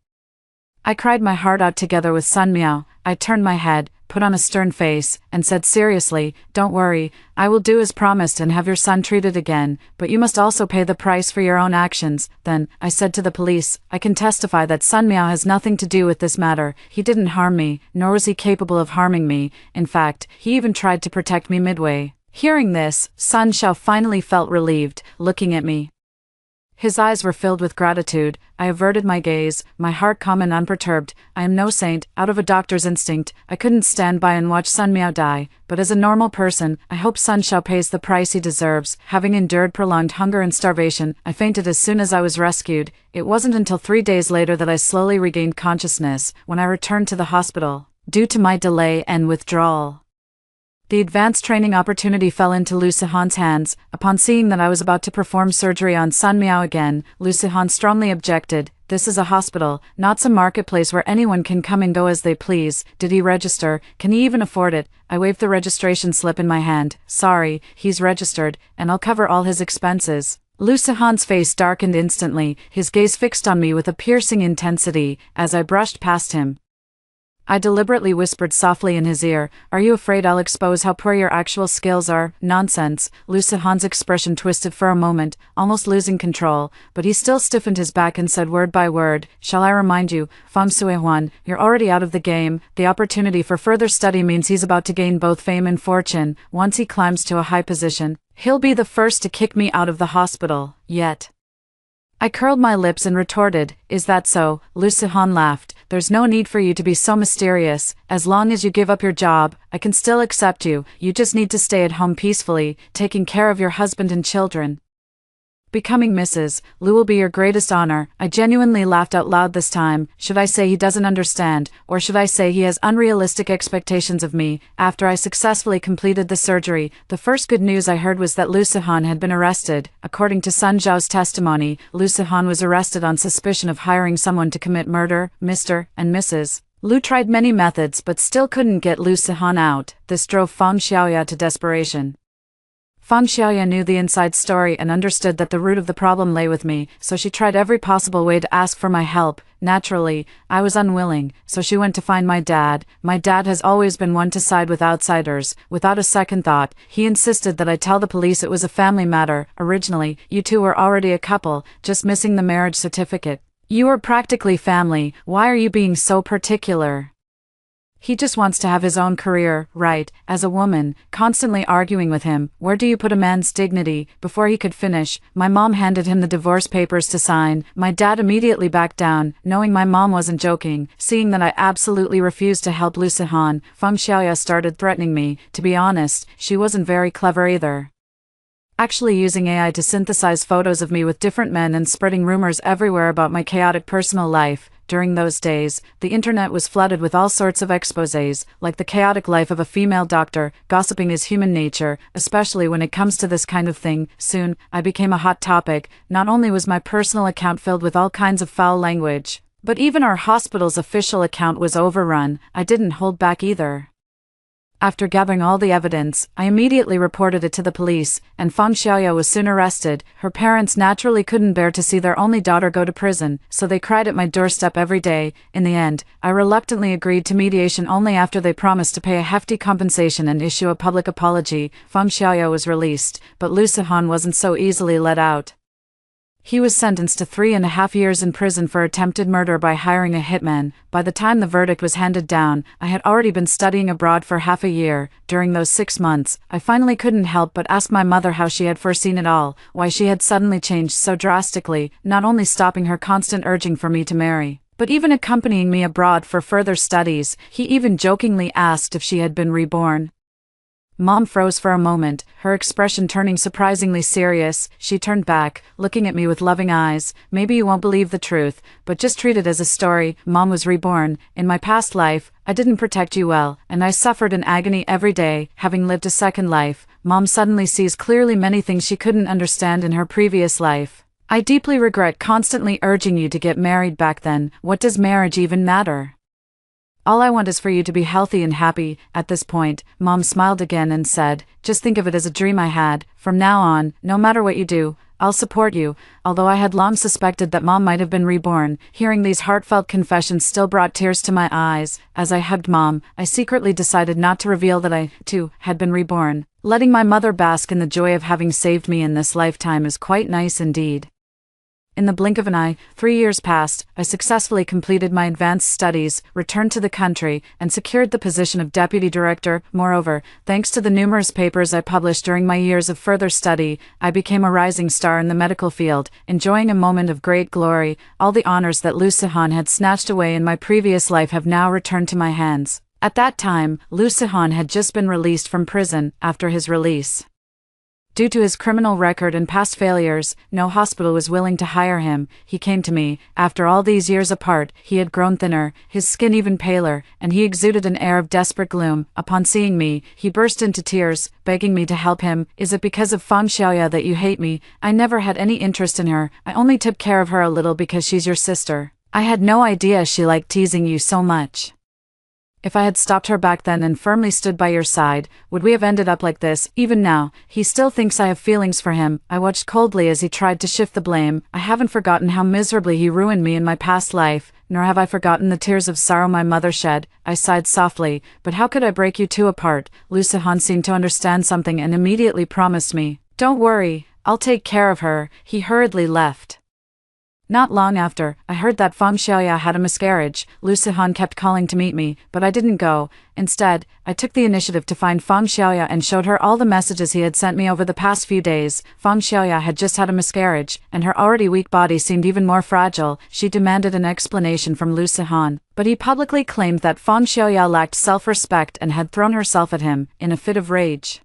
I cried my heart out together with Sun Miao. I turned my head, put on a stern face, and said seriously, don't worry, I will do as promised and have your son treated again, but you must also pay the price for your own actions. Then, I said to the police, I can testify that Sun Miao has nothing to do with this matter. He didn't harm me, nor was he capable of harming me. In fact, he even tried to protect me midway. Hearing this, Sun Xiao finally felt relieved, looking at me. His eyes were filled with gratitude. I averted my gaze, my heart calm and unperturbed. I am no saint. Out of a doctor's instinct, I couldn't stand by and watch Sun Miao die, but as a normal person, I hope Sun Xiao pays the price he deserves. Having endured prolonged hunger and starvation, I fainted as soon as I was rescued. It wasn't until 3 days later that I slowly regained consciousness, when I returned to the hospital, due to my delay and withdrawal. The advanced training opportunity fell into Lu Sihan's hands. Upon seeing that I was about to perform surgery on Sun Miao again, Lu Sihan strongly objected. This is a hospital, not some marketplace where anyone can come and go as they please. Did he register? Can he even afford it? I waved the registration slip in my hand. Sorry, he's registered, and I'll cover all his expenses. Lu Sihan's face darkened instantly, his gaze fixed on me with a piercing intensity, as I brushed past him. I deliberately whispered softly in his ear, "Are you afraid I'll expose how poor your actual skills are?" Nonsense. Lu Sihan's expression twisted for a moment, almost losing control, but he still stiffened his back and said word by word, "Shall I remind you, Feng Sui-Huan, you're already out of the game. The opportunity for further study means he's about to gain both fame and fortune. Once he climbs to a high position, he'll be the first to kick me out of the hospital. Yet." I curled my lips and retorted, "Is that so?" Lu Sihan laughed. "There's no need for you to be so mysterious. As long as you give up your job, I can still accept you. You just need to stay at home peacefully, taking care of your husband and children. Becoming Mrs. Lu will be your greatest honor." I genuinely laughed out loud this time. Should I say he doesn't understand, or should I say he has unrealistic expectations of me? After I successfully completed the surgery, the first good news I heard was that Lu Sihan had been arrested. According to Sun Zhao's testimony, Lu Sihan was arrested on suspicion of hiring someone to commit murder. Mr. and Mrs. Lu tried many methods but still couldn't get Lu Sihan out. This drove Feng Xiaoya to desperation. Feng Xiaoya knew the inside story and understood that the root of the problem lay with me, so she tried every possible way to ask for my help. Naturally, I was unwilling, so she went to find my dad. My dad has always been one to side with outsiders. Without a second thought, he insisted that I tell the police it was a family matter. Originally, you two were already a couple, just missing the marriage certificate. You were practically family. Why are you being so particular? He just wants to have his own career, right? As a woman, constantly arguing with him, where do you put a man's dignity? Before he could finish, my mom handed him the divorce papers to sign. My dad immediately backed down, knowing my mom wasn't joking. Seeing that I absolutely refused to help Lu Sihan, Feng Xiaoya started threatening me. To be honest, she wasn't very clever either. Actually using AI to synthesize photos of me with different men and spreading rumors everywhere about my chaotic personal life. During those days, the internet was flooded with all sorts of exposés, like the chaotic life of a female doctor. Gossiping is human nature, especially when it comes to this kind of thing. Soon, I became a hot topic. Not only was my personal account filled with all kinds of foul language, but even our hospital's official account was overrun. I didn't hold back either. After gathering all the evidence, I immediately reported it to the police, and Feng Xiaoya was soon arrested. Her parents naturally couldn't bear to see their only daughter go to prison, so they cried at my doorstep every day. In the end, I reluctantly agreed to mediation only after they promised to pay a hefty compensation and issue a public apology. Feng Xiaoya was released, but Lu Sihan wasn't so easily let out. He was sentenced to 3.5 years in prison for attempted murder by hiring a hitman. By the time the verdict was handed down, I had already been studying abroad for half a year. During those 6 months, I finally couldn't help but ask my mother how she had foreseen it all, why she had suddenly changed so drastically, not only stopping her constant urging for me to marry, but even accompanying me abroad for further studies. He even jokingly asked if she had been reborn. Mom froze for a moment, her expression turning surprisingly serious. She turned back, looking at me with loving eyes. "Maybe you won't believe the truth, but just treat it as a story. Mom was reborn. In my past life, I didn't protect you well, and I suffered in agony every day. Having lived a second life, Mom suddenly sees clearly many things she couldn't understand in her previous life. I deeply regret constantly urging you to get married back then. What does marriage even matter? All I want is for you to be healthy and happy." At this point, Mom smiled again and said, "Just think of it as a dream I had. From now on, no matter what you do, I'll support you." Although I had long suspected that Mom might have been reborn, hearing these heartfelt confessions still brought tears to my eyes. As I hugged Mom, I secretly decided not to reveal that I, too, had been reborn. Letting my mother bask in the joy of having saved me in this lifetime is quite nice indeed. In the blink of an eye, 3 years passed. I successfully completed my advanced studies, returned to the country, and secured the position of deputy director. Moreover, thanks to the numerous papers I published during my years of further study, I became a rising star in the medical field, enjoying a moment of great glory. All the honors that Lu Sihan had snatched away in my previous life have now returned to my hands. At that time, Lu Sihan had just been released from prison. After his release, Due to his criminal record and past failures, no hospital was willing to hire him. He came to me. After all these years apart, he had grown thinner, his skin even paler, and he exuded an air of desperate gloom. Upon seeing me, he burst into tears, begging me to help him. Is it because of Feng Xiaoya that you hate me? I never had any interest in her. I only took care of her a little because she's your sister. I had no idea she liked teasing you so much. If I had stopped her back then and firmly stood by your side, would we have ended up like this? Even now, he still thinks I have feelings for him. I watched coldly as he tried to shift the blame. I haven't forgotten how miserably he ruined me in my past life, nor have I forgotten the tears of sorrow my mother shed. I sighed softly. But how could I break you two apart? Lu Sihan seemed to understand something and immediately promised me, "Don't worry, I'll take care of her." He hurriedly left. Not long after, I heard that Feng Xiaoya had a miscarriage. Lu Sihan kept calling to meet me, but I didn't go. Instead, I took the initiative to find Feng Xiaoya and showed her all the messages he had sent me over the past few days. Feng Xiaoya had just had a miscarriage, and her already weak body seemed even more fragile. She demanded an explanation from Lu Sihan, but he publicly claimed that Feng Xiaoya lacked self-respect and had thrown herself at him, in a fit of rage.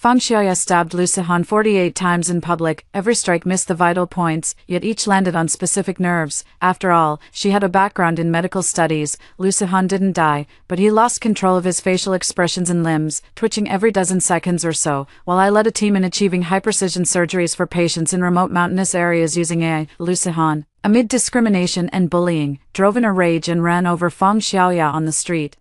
Feng Xiaoya stabbed Lu Sihan 48 times in public. Every strike missed the vital points, yet each landed on specific nerves. After all, she had a background in medical studies. Lu Sihan didn't die, but he lost control of his facial expressions and limbs, twitching every dozen seconds or so, while I led a team in achieving high-precision surgeries for patients in remote mountainous areas using AI. Lu Sihan, amid discrimination and bullying, drove in a rage and ran over Feng Xiaoya on the street.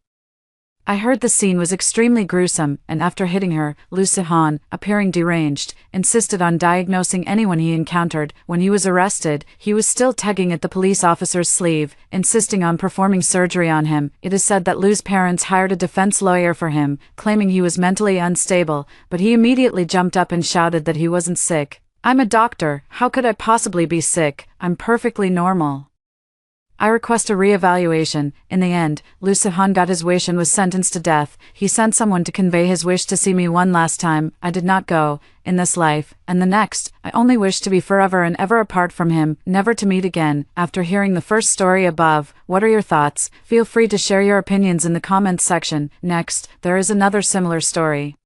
I heard the scene was extremely gruesome, and after hitting her, Lu Sihan, appearing deranged, insisted on diagnosing anyone he encountered. When he was arrested, he was still tugging at the police officer's sleeve, insisting on performing surgery on him. It is said that Lu's parents hired a defense lawyer for him, claiming he was mentally unstable, but he immediately jumped up and shouted that he wasn't sick. "I'm a doctor, how could I possibly be sick? I'm perfectly normal." I request a re-evaluation. In the end, Lu Sihan got his wish and was sentenced to death. He sent someone to convey his wish to see me one last time. I did not go. In this life, and the next, I only wish to be forever and ever apart from him, never to meet again. After hearing the first story above, what are your thoughts? Feel free to share your opinions in the comments section. Next, there is another similar story.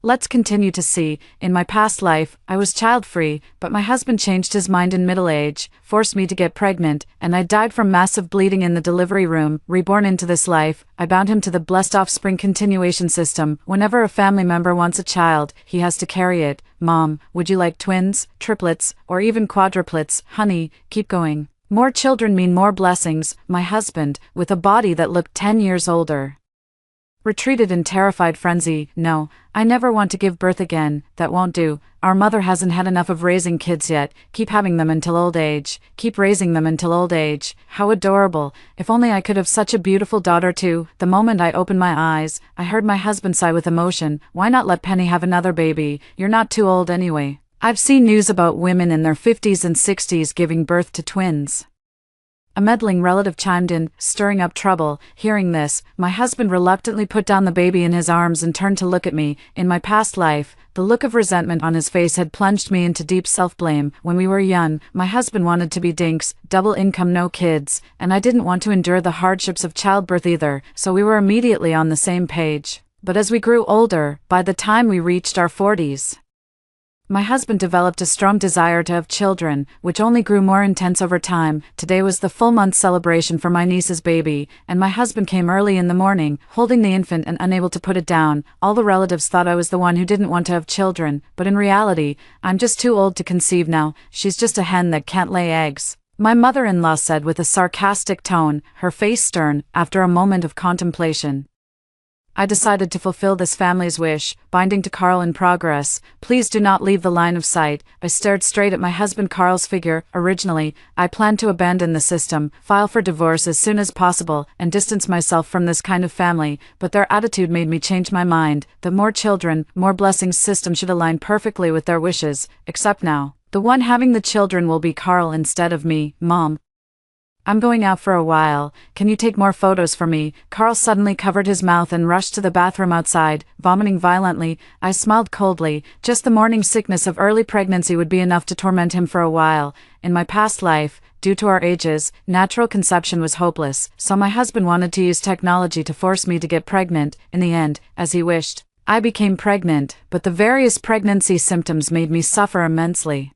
Let's continue to see. In my past life, I was child-free, but my husband changed his mind in middle age, forced me to get pregnant, and I died from massive bleeding in the delivery room. Reborn into this life, I bound him to the blessed offspring continuation system. Whenever a family member wants a child, he has to carry it. Mom, would you like twins, triplets, or even quadruplets? Honey, keep going. More children mean more blessings. My husband, with a body that looked 10 years older, retreated in terrified frenzy. "No, I never want to give birth again. That won't do. Our mother hasn't had enough of raising kids yet. Keep having them until old age. Keep raising them until old age." How adorable. If only I could have such a beautiful daughter too. The moment I opened my eyes, I heard my husband sigh with emotion. "Why not let Penny have another baby? You're not too old anyway." I've seen news about women in their 50s and 60s giving birth to twins. A meddling relative chimed in, stirring up trouble. Hearing this, my husband reluctantly put down the baby in his arms and turned to look at me. In my past life, the look of resentment on his face had plunged me into deep self-blame. When we were young, my husband wanted to be dinks, double income, no kids, and I didn't want to endure the hardships of childbirth either, so we were immediately on the same page. But as we grew older, by the time we reached our 40s, my husband developed a strong desire to have children, which only grew more intense over time. Today was the full-month celebration for my niece's baby, and my husband came early in the morning, holding the infant and unable to put it down. All the relatives thought I was the one who didn't want to have children, but in reality, I'm just too old to conceive now. She's just a hen that can't lay eggs, my mother-in-law said with a sarcastic tone, her face stern. After a moment of contemplation, I decided to fulfill this family's wish, binding to Carl in progress. Please do not leave the line of sight. I stared straight at my husband Carl's figure. Originally, I planned to abandon the system, file for divorce as soon as possible, and distance myself from this kind of family, but their attitude made me change my mind. The more children, more blessings system should align perfectly with their wishes, except now, the one having the children will be Carl instead of me. Mom, I'm going out for a while. Can you take more photos for me? Carl suddenly covered his mouth and rushed to the bathroom outside, vomiting violently. I smiled coldly. Just the morning sickness of early pregnancy would be enough to torment him for a while. In my past life, due to our ages, natural conception was hopeless, so my husband wanted to use technology to force me to get pregnant. In the end, as he wished, I became pregnant, but the various pregnancy symptoms made me suffer immensely.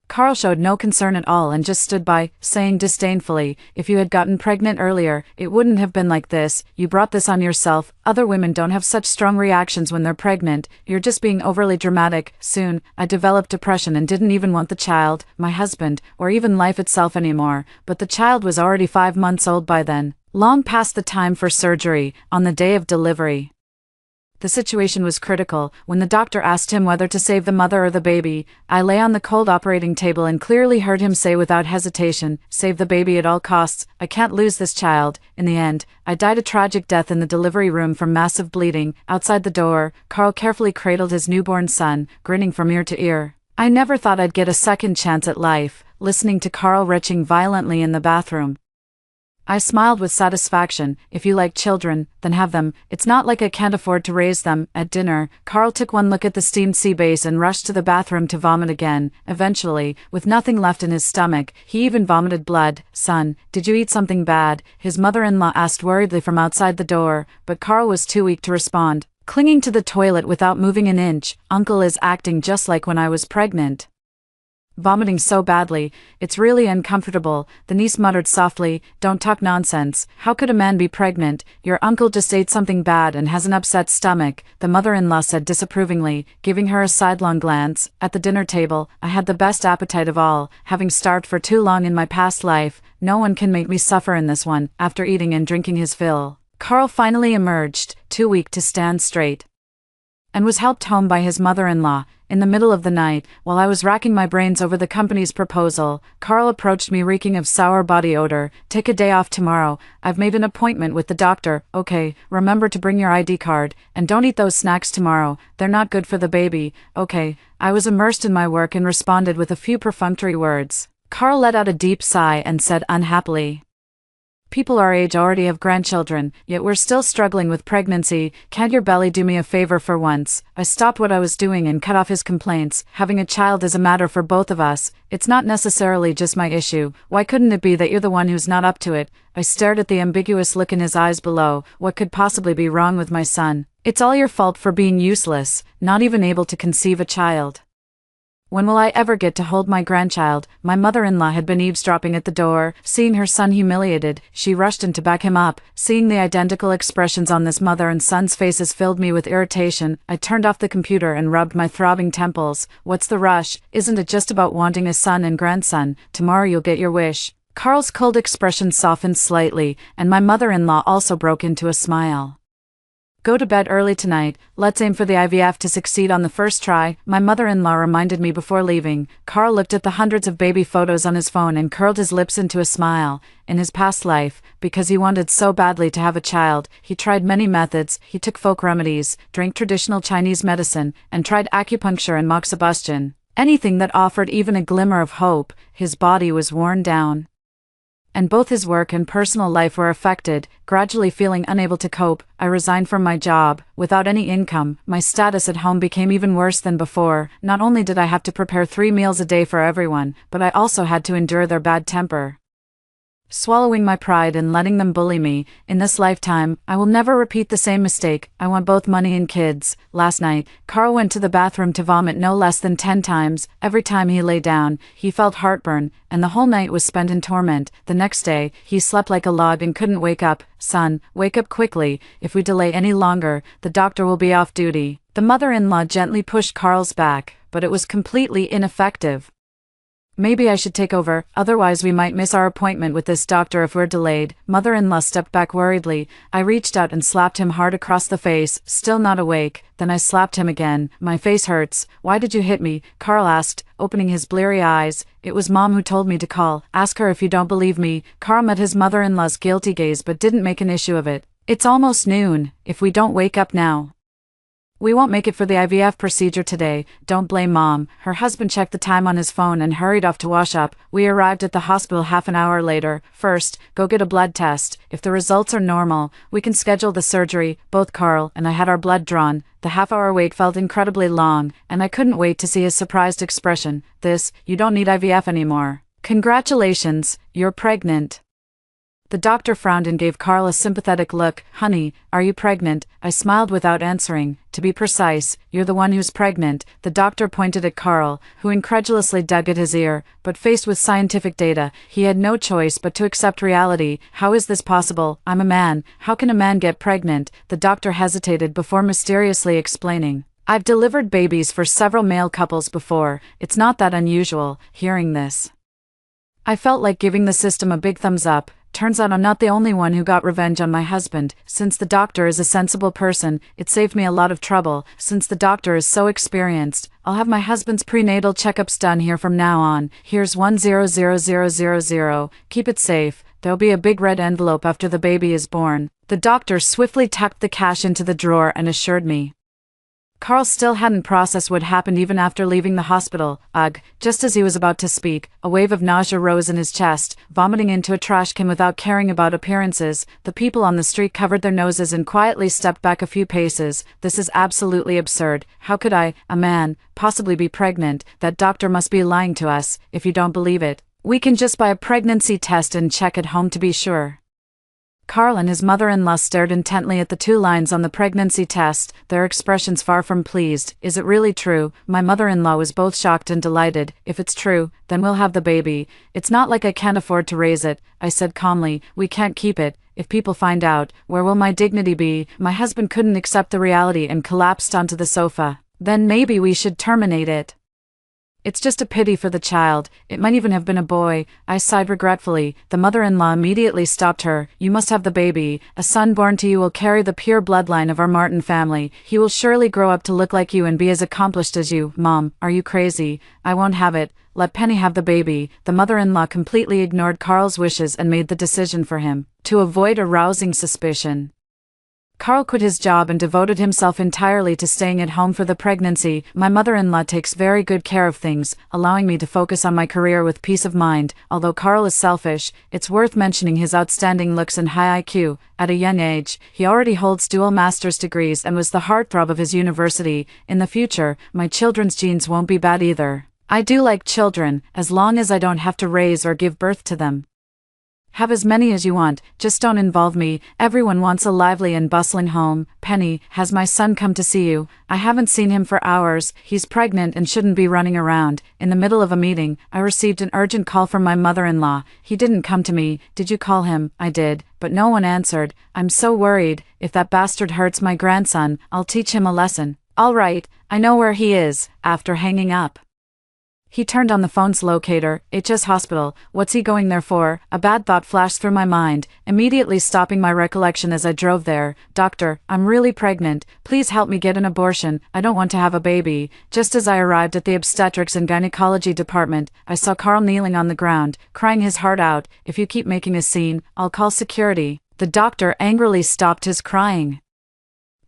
Carl showed no concern at all and just stood by, saying disdainfully, "If you had gotten pregnant earlier, it wouldn't have been like this. You brought this on yourself. Other women don't have such strong reactions when they're pregnant. You're just being overly dramatic." Soon, I developed depression and didn't even want the child, my husband, or even life itself anymore, but the child was already 5 months old by then, long past the time for surgery, on the day of delivery. The situation was critical. When the doctor asked him whether to save the mother or the baby, I lay on the cold operating table and clearly heard him say without hesitation, "Save the baby at all costs. I can't lose this child." In the end, I died a tragic death in the delivery room from massive bleeding. Outside the door, Carl carefully cradled his newborn son, grinning from ear to ear. I never thought I'd get a second chance at life, listening to Carl retching violently in the bathroom. I smiled with satisfaction. "If you like children, then have them. It's not like I can't afford to raise them." At dinner, Carl took one look at the steamed sea base and rushed to the bathroom to vomit again. Eventually, with nothing left in his stomach, he even vomited blood. "Son, did you eat something bad?" his mother-in-law asked worriedly from outside the door, but Carl was too weak to respond. Clinging to the toilet without moving an inch, "Uncle is acting just like when I was pregnant. Vomiting so badly, it's really uncomfortable." The niece muttered softly, "Don't talk nonsense. How could a man be pregnant? Your uncle just ate something bad and has an upset stomach," the mother-in-law said disapprovingly, giving her a sidelong glance. At the dinner table, I had the best appetite of all, having starved for too long in my past life. No one can make me suffer in this one. After eating and drinking his fill, Carl finally emerged, too weak to stand straight, and was helped home by his mother-in-law. In the middle of the night, while I was racking my brains over the company's proposal, Carl approached me reeking of sour body odor. "Take a day off tomorrow. I've made an appointment with the doctor." "Okay, remember to bring your ID card, and don't eat those snacks tomorrow. They're not good for the baby." "Okay." I was immersed in my work and responded with a few perfunctory words. Carl let out a deep sigh and said unhappily, "People our age already have grandchildren, yet we're still struggling with pregnancy. Can't your belly do me a favor for once?" I stopped what I was doing and cut off his complaints. "Having a child is a matter for both of us. It's not necessarily just my issue. Why couldn't it be that you're the one who's not up to it?" I stared at the ambiguous look in his eyes below. What could possibly be wrong with my son? "It's all your fault for being useless, not even able to conceive a child. When will I ever get to hold my grandchild?" My mother-in-law had been eavesdropping at the door. Seeing her son humiliated, she rushed in to back him up. Seeing the identical expressions on this mother and son's faces filled me with irritation. I turned off the computer and rubbed my throbbing temples. "What's the rush? Isn't it just about wanting a son and grandson? Tomorrow you'll get your wish." Carl's cold expression softened slightly, and my mother-in-law also broke into a smile. "Go to bed early tonight. Let's aim for the IVF to succeed on the first try," my mother-in-law reminded me before leaving. Carl looked at the hundreds of baby photos on his phone and curled his lips into a smile. In his past life, because he wanted so badly to have a child, he tried many methods. He took folk remedies, drank traditional Chinese medicine, and tried acupuncture and moxibustion. Anything that offered even a glimmer of hope. His body was worn down, and both his work and personal life were affected. Gradually feeling unable to cope, I resigned from my job. Without any income, my status at home became even worse than before. Not only did I have to prepare 3 meals a day for everyone, but I also had to endure their bad temper. Swallowing my pride and letting them bully me, in this lifetime, I will never repeat the same mistake. I want both money and kids. Last night, Carl went to the bathroom to vomit no less than 10 times. Every time he lay down, he felt heartburn, and the whole night was spent in torment. The next day, he slept like a log and couldn't wake up. "Son, wake up quickly. If we delay any longer, the doctor will be off duty." The mother-in-law gently pushed Carl's back, but it was completely ineffective. "Maybe I should take over, otherwise we might miss our appointment with this doctor if we're delayed." Mother-in-law stepped back worriedly. I reached out and slapped him hard across the face. Still not awake. Then I slapped him again. "My face hurts." "Why did you hit me?" Carl asked, opening his bleary eyes. "It was Mom who told me to call. Ask her if you don't believe me." Carl met his mother-in-law's guilty gaze but didn't make an issue of it. "It's almost noon. If we don't wake up now, we won't make it for the IVF procedure today." "Don't blame Mom." Her husband checked the time on his phone and hurried off to wash up. We arrived at the hospital half an hour later. "First, go get a blood test. If the results are normal, we can schedule the surgery." Both Carl and I had our blood drawn. The half-hour wait felt incredibly long, and I couldn't wait to see his surprised expression. "You don't need IVF anymore. Congratulations, you're pregnant." The doctor frowned and gave Carl a sympathetic look. Honey, are you pregnant? I smiled without answering. To be precise, you're the one who's pregnant. The doctor pointed at Carl, who incredulously dug at his ear, but faced with scientific data, he had no choice but to accept reality. How is this possible? I'm a man. How can a man get pregnant? The doctor hesitated before mysteriously explaining. I've delivered babies for several male couples before. It's not that unusual. Hearing this, I felt like giving the system a big thumbs up. Turns out I'm not the only one who got revenge on my husband. Since the doctor is a sensible person, it saved me a lot of trouble. Since the doctor is so experienced, I'll have my husband's prenatal checkups done here from now on. Here's 100000. Keep it safe. There'll be a big red envelope after the baby is born. The doctor swiftly tucked the cash into the drawer and assured me. Carl still hadn't processed what happened even after leaving the hospital. Ugh, just as he was about to speak, a wave of nausea rose in his chest, vomiting into a trash can without caring about appearances. The people on the street covered their noses and quietly stepped back a few paces. This is absolutely absurd. How could I, a man, possibly be pregnant? That doctor must be lying to us. If you don't believe it, we can just buy a pregnancy test and check at home to be sure. Carl and his mother-in-law stared intently at the 2 lines on the pregnancy test, their expressions far from pleased. Is it really true? My mother-in-law was both shocked and delighted. If it's true, then we'll have the baby. It's not like I can't afford to raise it, I said calmly. We can't keep it. If people find out, where will my dignity be? My husband couldn't accept the reality and collapsed onto the sofa. Then maybe we should terminate it. It's just a pity for the child. It might even have been a boy. I sighed regretfully. The mother-in-law immediately stopped her. You must have the baby. A son born to you will carry the pure bloodline of our Martin family. He will surely grow up to look like you and be as accomplished as you. Mom, are you crazy? I won't have it. Let Penny have the baby. The mother-in-law completely ignored Carl's wishes and made the decision for him, to avoid arousing suspicion. Carl quit his job and devoted himself entirely to staying at home for the pregnancy. My mother-in-law takes very good care of things, allowing me to focus on my career with peace of mind. Although Carl is selfish, it's worth mentioning his outstanding looks and high IQ. At a young age, he already holds dual master's degrees and was the heartthrob of his university. In the future, my children's genes won't be bad either. I do like children, as long as I don't have to raise or give birth to them. Have as many as you want, just don't involve me. Everyone wants a lively and bustling home. Penny, has my son come to see you? I haven't seen him for hours. He's pregnant and shouldn't be running around. In the middle of a meeting, I received an urgent call from my mother-in-law. He didn't come to me. Did you call him? I did, but no one answered. I'm so worried. If that bastard hurts my grandson, I'll teach him a lesson. All right, I know where he is. After hanging up, he turned on the phone's locator. HS Hospital. What's he going there for? A bad thought flashed through my mind, immediately stopping my recollection as I drove there. Doctor, I'm really pregnant. Please help me get an abortion. I don't want to have a baby. Just as I arrived at the obstetrics and gynecology department, I saw Carl kneeling on the ground, crying his heart out. If you keep making a scene, I'll call security. The doctor angrily stopped his crying.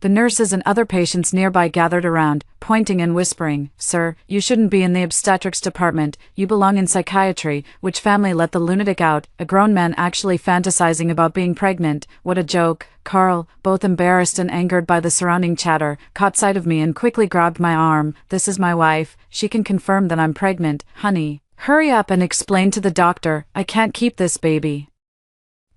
The nurses and other patients nearby gathered around, pointing and whispering, Sir, you shouldn't be in the obstetrics department, you belong in psychiatry. Which family let the lunatic out? A grown man actually fantasizing about being pregnant. What a joke. Carl, both embarrassed and angered by the surrounding chatter, caught sight of me and quickly grabbed my arm. This is my wife. She can confirm that I'm pregnant. Honey, hurry up and explain to the doctor. I can't keep this baby.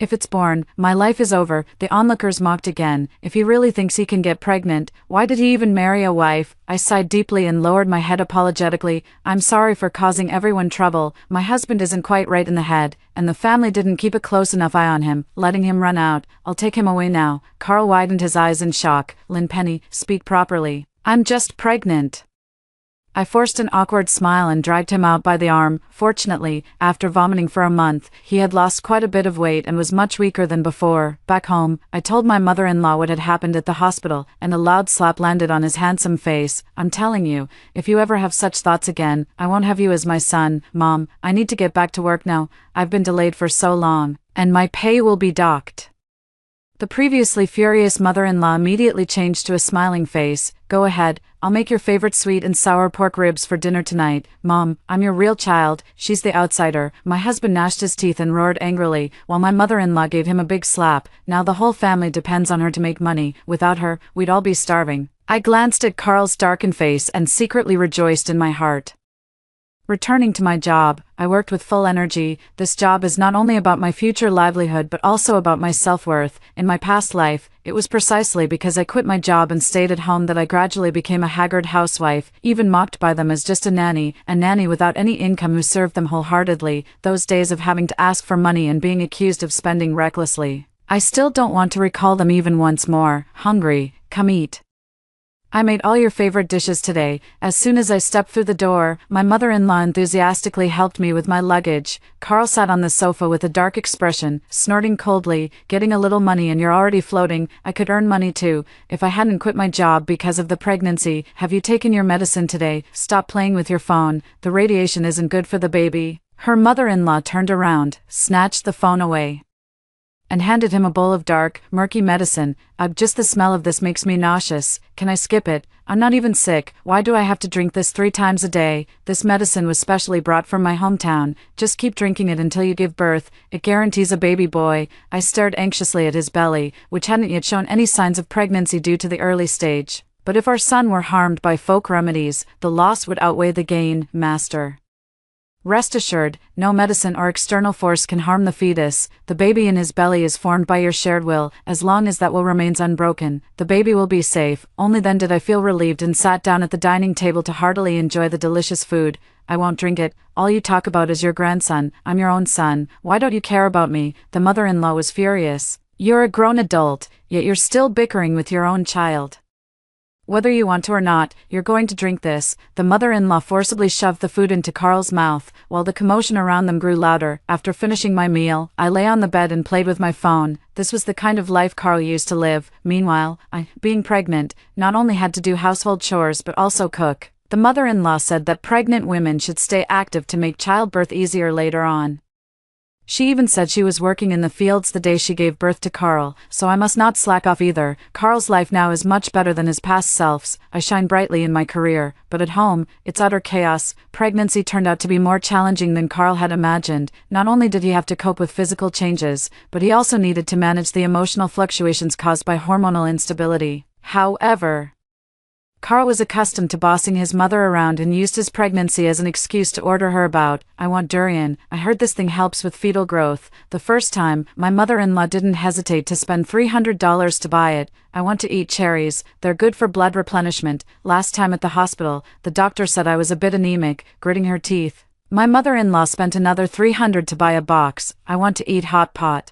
If it's born, my life is over. The onlookers mocked again. If he really thinks he can get pregnant, why did he even marry a wife? I sighed deeply and lowered my head apologetically. I'm sorry for causing everyone trouble. My husband isn't quite right in the head, and the family didn't keep a close enough eye on him, letting him run out. I'll take him away now. Carl widened his eyes in shock. Lynn Penny, speak properly. I'm just pregnant. I forced an awkward smile and dragged him out by the arm. Fortunately, after vomiting for a month, he had lost quite a bit of weight and was much weaker than before. Back home, I told my mother-in-law what had happened at the hospital, and a loud slap landed on his handsome face. I'm telling you, if you ever have such thoughts again, I won't have you as my son. Mom, I need to get back to work now. I've been delayed for so long, and my pay will be docked. The previously furious mother-in-law immediately changed to a smiling face. Go ahead, I'll make your favorite sweet and sour pork ribs for dinner tonight. Mom, I'm your real child, she's the outsider. My husband gnashed his teeth and roared angrily, while my mother-in-law gave him a big slap. Now the whole family depends on her to make money. Without her, we'd all be starving. I glanced at Carl's darkened face and secretly rejoiced in my heart. Returning to my job, I worked with full energy. This job is not only about my future livelihood but also about my self-worth. In my past life, it was precisely because I quit my job and stayed at home that I gradually became a haggard housewife, even mocked by them as just a nanny without any income who served them wholeheartedly. Those days of having to ask for money and being accused of spending recklessly. I still don't want to recall them even once more. Hungry, come eat. I made all your favorite dishes today. As soon as I stepped through the door, my mother-in-law enthusiastically helped me with my luggage. Carl sat on the sofa with a dark expression, snorting coldly. Getting a little money and you're already floating. I could earn money too, if I hadn't quit my job because of the pregnancy. Have you taken your medicine today? Stop playing with your phone. The radiation isn't good for the baby. Her mother-in-law turned around, snatched the phone away, and handed him a bowl of dark, murky medicine. Just the smell of this makes me nauseous. Can I skip it? I'm not even sick. Why do I have to drink this 3 times a day? This medicine was specially brought from my hometown. Just keep drinking it until you give birth. It guarantees a baby boy. I stared anxiously at his belly, which hadn't yet shown any signs of pregnancy due to the early stage. But if our son were harmed by folk remedies, the loss would outweigh the gain, master. Rest assured, no medicine or external force can harm the fetus. The baby in his belly is formed by your shared will. As long as that will remains unbroken, the baby will be safe. Only then did I feel relieved and sat down at the dining table to heartily enjoy the delicious food. I won't drink it. All you talk about is your grandson. I'm your own son. Why don't you care about me? The mother-in-law was furious. You're a grown adult, yet you're still bickering with your own child. Whether you want to or not, you're going to drink this. The mother-in-law forcibly shoved the food into Carl's mouth, while the commotion around them grew louder. After finishing my meal, I lay on the bed and played with my phone. This was the kind of life Carl used to live. Meanwhile, I, being pregnant, not only had to do household chores but also cook. The mother-in-law said that pregnant women should stay active to make childbirth easier later on. She even said she was working in the fields the day she gave birth to Carl, so I must not slack off either. Carl's life now is much better than his past selves. I shine brightly in my career, but at home, it's utter chaos. Pregnancy turned out to be more challenging than Carl had imagined. Not only did he have to cope with physical changes, but he also needed to manage the emotional fluctuations caused by hormonal instability. However, Carl was accustomed to bossing his mother around and used his pregnancy as an excuse to order her about. I want durian. I heard this thing helps with fetal growth. The first time, my mother-in-law didn't hesitate to spend $300 to buy it. I want to eat cherries. They're good for blood replenishment. Last time at the hospital, the doctor said I was a bit anemic, gritting her teeth. My mother-in-law spent another $300 to buy a box. I want to eat hot pot.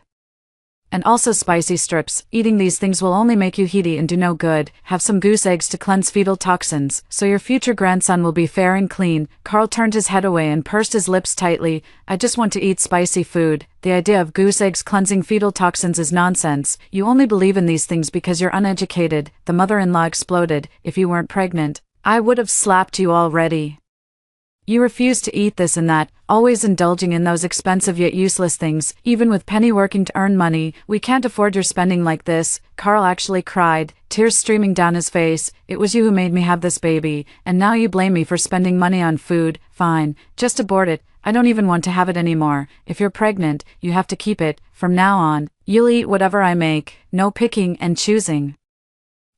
And also spicy strips. Eating these things will only make you heaty and do no good. Have some goose eggs to cleanse fetal toxins, so your future grandson will be fair and clean. Carl turned his head away and pursed his lips tightly. I just want to eat spicy food. The idea of goose eggs cleansing fetal toxins is nonsense. You only believe in these things because you're uneducated. The mother-in-law exploded. If you weren't pregnant, I would have slapped you already. You refuse to eat this and that, always indulging in those expensive yet useless things. Even with Penny working to earn money, we can't afford your spending like this. Carl actually cried, tears streaming down his face. It was you who made me have this baby, and now you blame me for spending money on food. Fine, just abort it. I don't even want to have it anymore. If you're pregnant, you have to keep it. From now on, you'll eat whatever I make. No picking and choosing.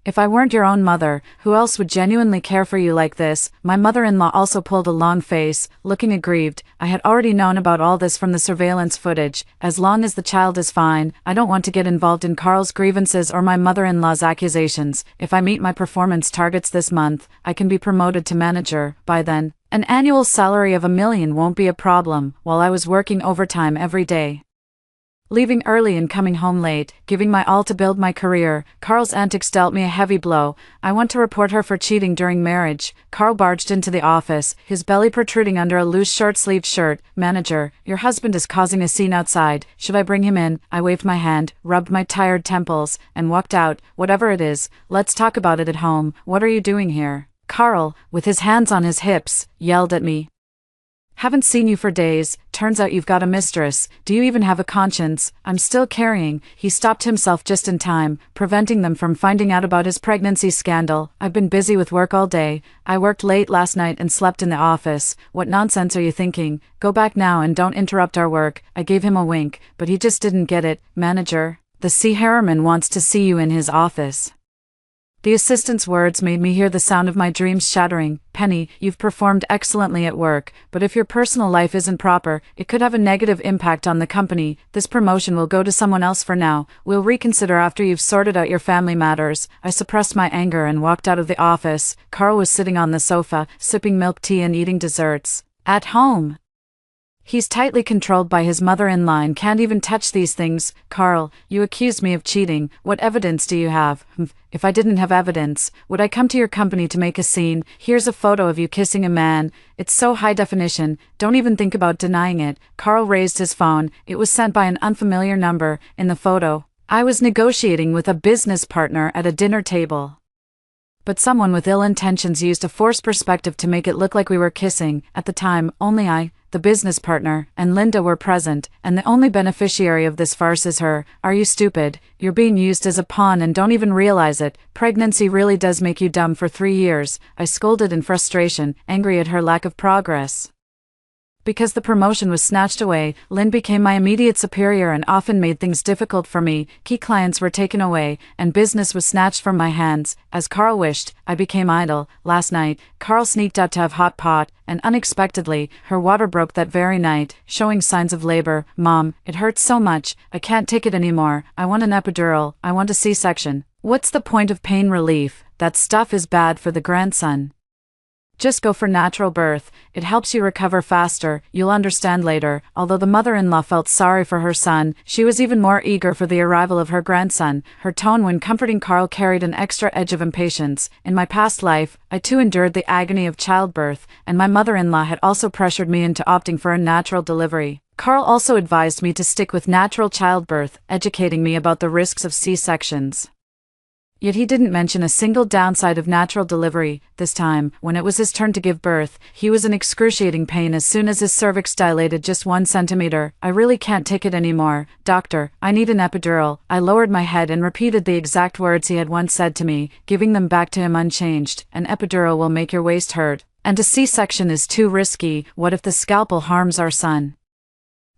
If I weren't your own mother, who else would genuinely care for you like this? My mother-in-law also pulled a long face, looking aggrieved. I had already known about all this from the surveillance footage. As long as the child is fine, I don't want to get involved in Carl's grievances or my mother-in-law's accusations. If I meet my performance targets this month, I can be promoted to manager. By then, an annual salary of $1 million won't be a problem, while I was working overtime every day. Leaving early and coming home late, giving my all to build my career. Carl's antics dealt me a heavy blow. I want to report her for cheating during marriage. Carl barged into the office, his belly protruding under a loose short-sleeved shirt. Manager, your husband is causing a scene outside. Should I bring him in? I waved my hand, rubbed my tired temples, and walked out. Whatever it is, let's talk about it at home. What are you doing here? Carl, with his hands on his hips, yelled at me. Haven't seen you for days. Turns out you've got a mistress. Do you even have a conscience? I'm still carrying. He stopped himself just in time, preventing them from finding out about his pregnancy scandal. I've been busy with work all day. I worked late last night and slept in the office. What nonsense are you thinking? Go back now and don't interrupt our work. I gave him a wink, but he just didn't get it. Manager, the Sea Harriman wants to see you in his office. The assistant's words made me hear the sound of my dreams shattering. Penny, you've performed excellently at work, but if your personal life isn't proper, it could have a negative impact on the company. This promotion will go to someone else for now. We'll reconsider after you've sorted out your family matters. I suppressed my anger and walked out of the office. Carl was sitting on the sofa, sipping milk tea and eating desserts. At home. He's tightly controlled by his mother-in-law and can't even touch these things. Carl, you accused me of cheating. What evidence do you have? If I didn't have evidence, would I come to your company to make a scene? Here's a photo of you kissing a man. It's so high definition, don't even think about denying it. Carl raised his phone. It was sent by an unfamiliar number. In the photo, I was negotiating with a business partner at a dinner table. But someone with ill intentions used a forced perspective to make it look like we were kissing. At the time, only I, the business partner, and Linda were present, and the only beneficiary of this farce is her. Are you stupid? You're being used as a pawn and don't even realize it. Pregnancy really does make you dumb for 3 years. I scolded in frustration, angry at her lack of progress. Because the promotion was snatched away, Lynn became my immediate superior and often made things difficult for me. Key clients were taken away, and business was snatched from my hands. As Carl wished, I became idle. Last night, Carl sneaked out to have hot pot, and unexpectedly, her water broke that very night, showing signs of labor. Mom, it hurts so much, I can't take it anymore. I want an epidural, I want a C-section. What's the point of pain relief? That stuff is bad for the grandson. Just go for natural birth, it helps you recover faster, you'll understand later. Although the mother-in-law felt sorry for her son, she was even more eager for the arrival of her grandson. Her tone when comforting Carl carried an extra edge of impatience. In my past life, I too endured the agony of childbirth, and my mother-in-law had also pressured me into opting for a natural delivery. Carl also advised me to stick with natural childbirth, educating me about the risks of C-sections. Yet he didn't mention a single downside of natural delivery. This time, when it was his turn to give birth, he was in excruciating pain as soon as his cervix dilated just 1 centimeter. I really can't take it anymore. Doctor, I need an epidural. I lowered my head and repeated the exact words he had once said to me, giving them back to him unchanged. An epidural will make your waist hurt. And a C-section is too risky. What if the scalpel harms our son?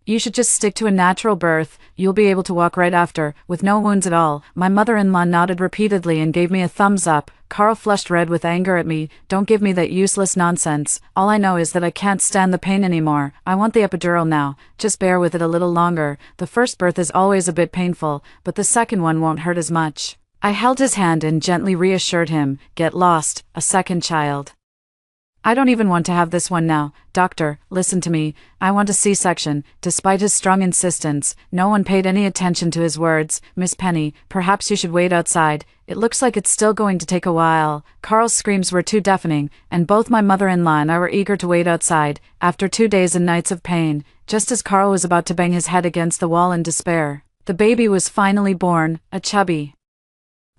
You should just stick to a natural birth, you'll be able to walk right after, with no wounds at all. My mother-in-law nodded repeatedly and gave me a thumbs up. Carl flushed red with anger at me. Don't give me that useless nonsense. All I know is that I can't stand the pain anymore. I want the epidural now. Just bear with it a little longer. The first birth is always a bit painful, but the second one won't hurt as much. I held his hand and gently reassured him. Get lost, a second child. I don't even want to have this one now. Doctor, listen to me. I want a C-section. Despite his strong insistence, no one paid any attention to his words. Miss Penny, perhaps you should wait outside. It looks like it's still going to take a while. Carl's screams were too deafening, and both my mother-in-law and I were eager to wait outside. After 2 days and nights of pain, just as Carl was about to bang his head against the wall in despair, the baby was finally born, a chubby,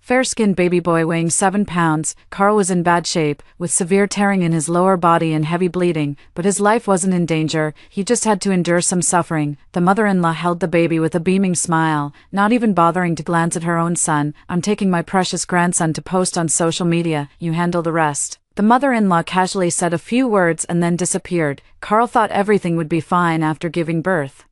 fair-skinned baby boy weighing 7 pounds. Carl was in bad shape, with severe tearing in his lower body and heavy bleeding, but his life wasn't in danger, he just had to endure some suffering. The mother-in-law held the baby with a beaming smile, not even bothering to glance at her own son. I'm taking my precious grandson to post on social media, you handle the rest. The mother-in-law casually said a few words and then disappeared. Carl thought everything would be fine after giving birth,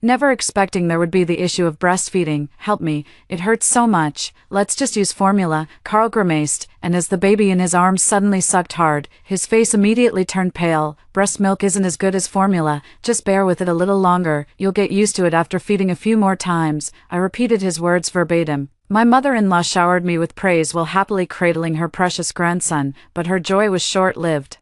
never expecting there would be the issue of breastfeeding. Help me, it hurts so much. Let's just use formula. Carl grimaced, and as the baby in his arms suddenly sucked hard, his face immediately turned pale. Breast milk isn't as good as formula, just bear with it a little longer, you'll get used to it after feeding a few more times. I repeated his words verbatim. My mother-in-law showered me with praise while happily cradling her precious grandson, but her joy was short-lived.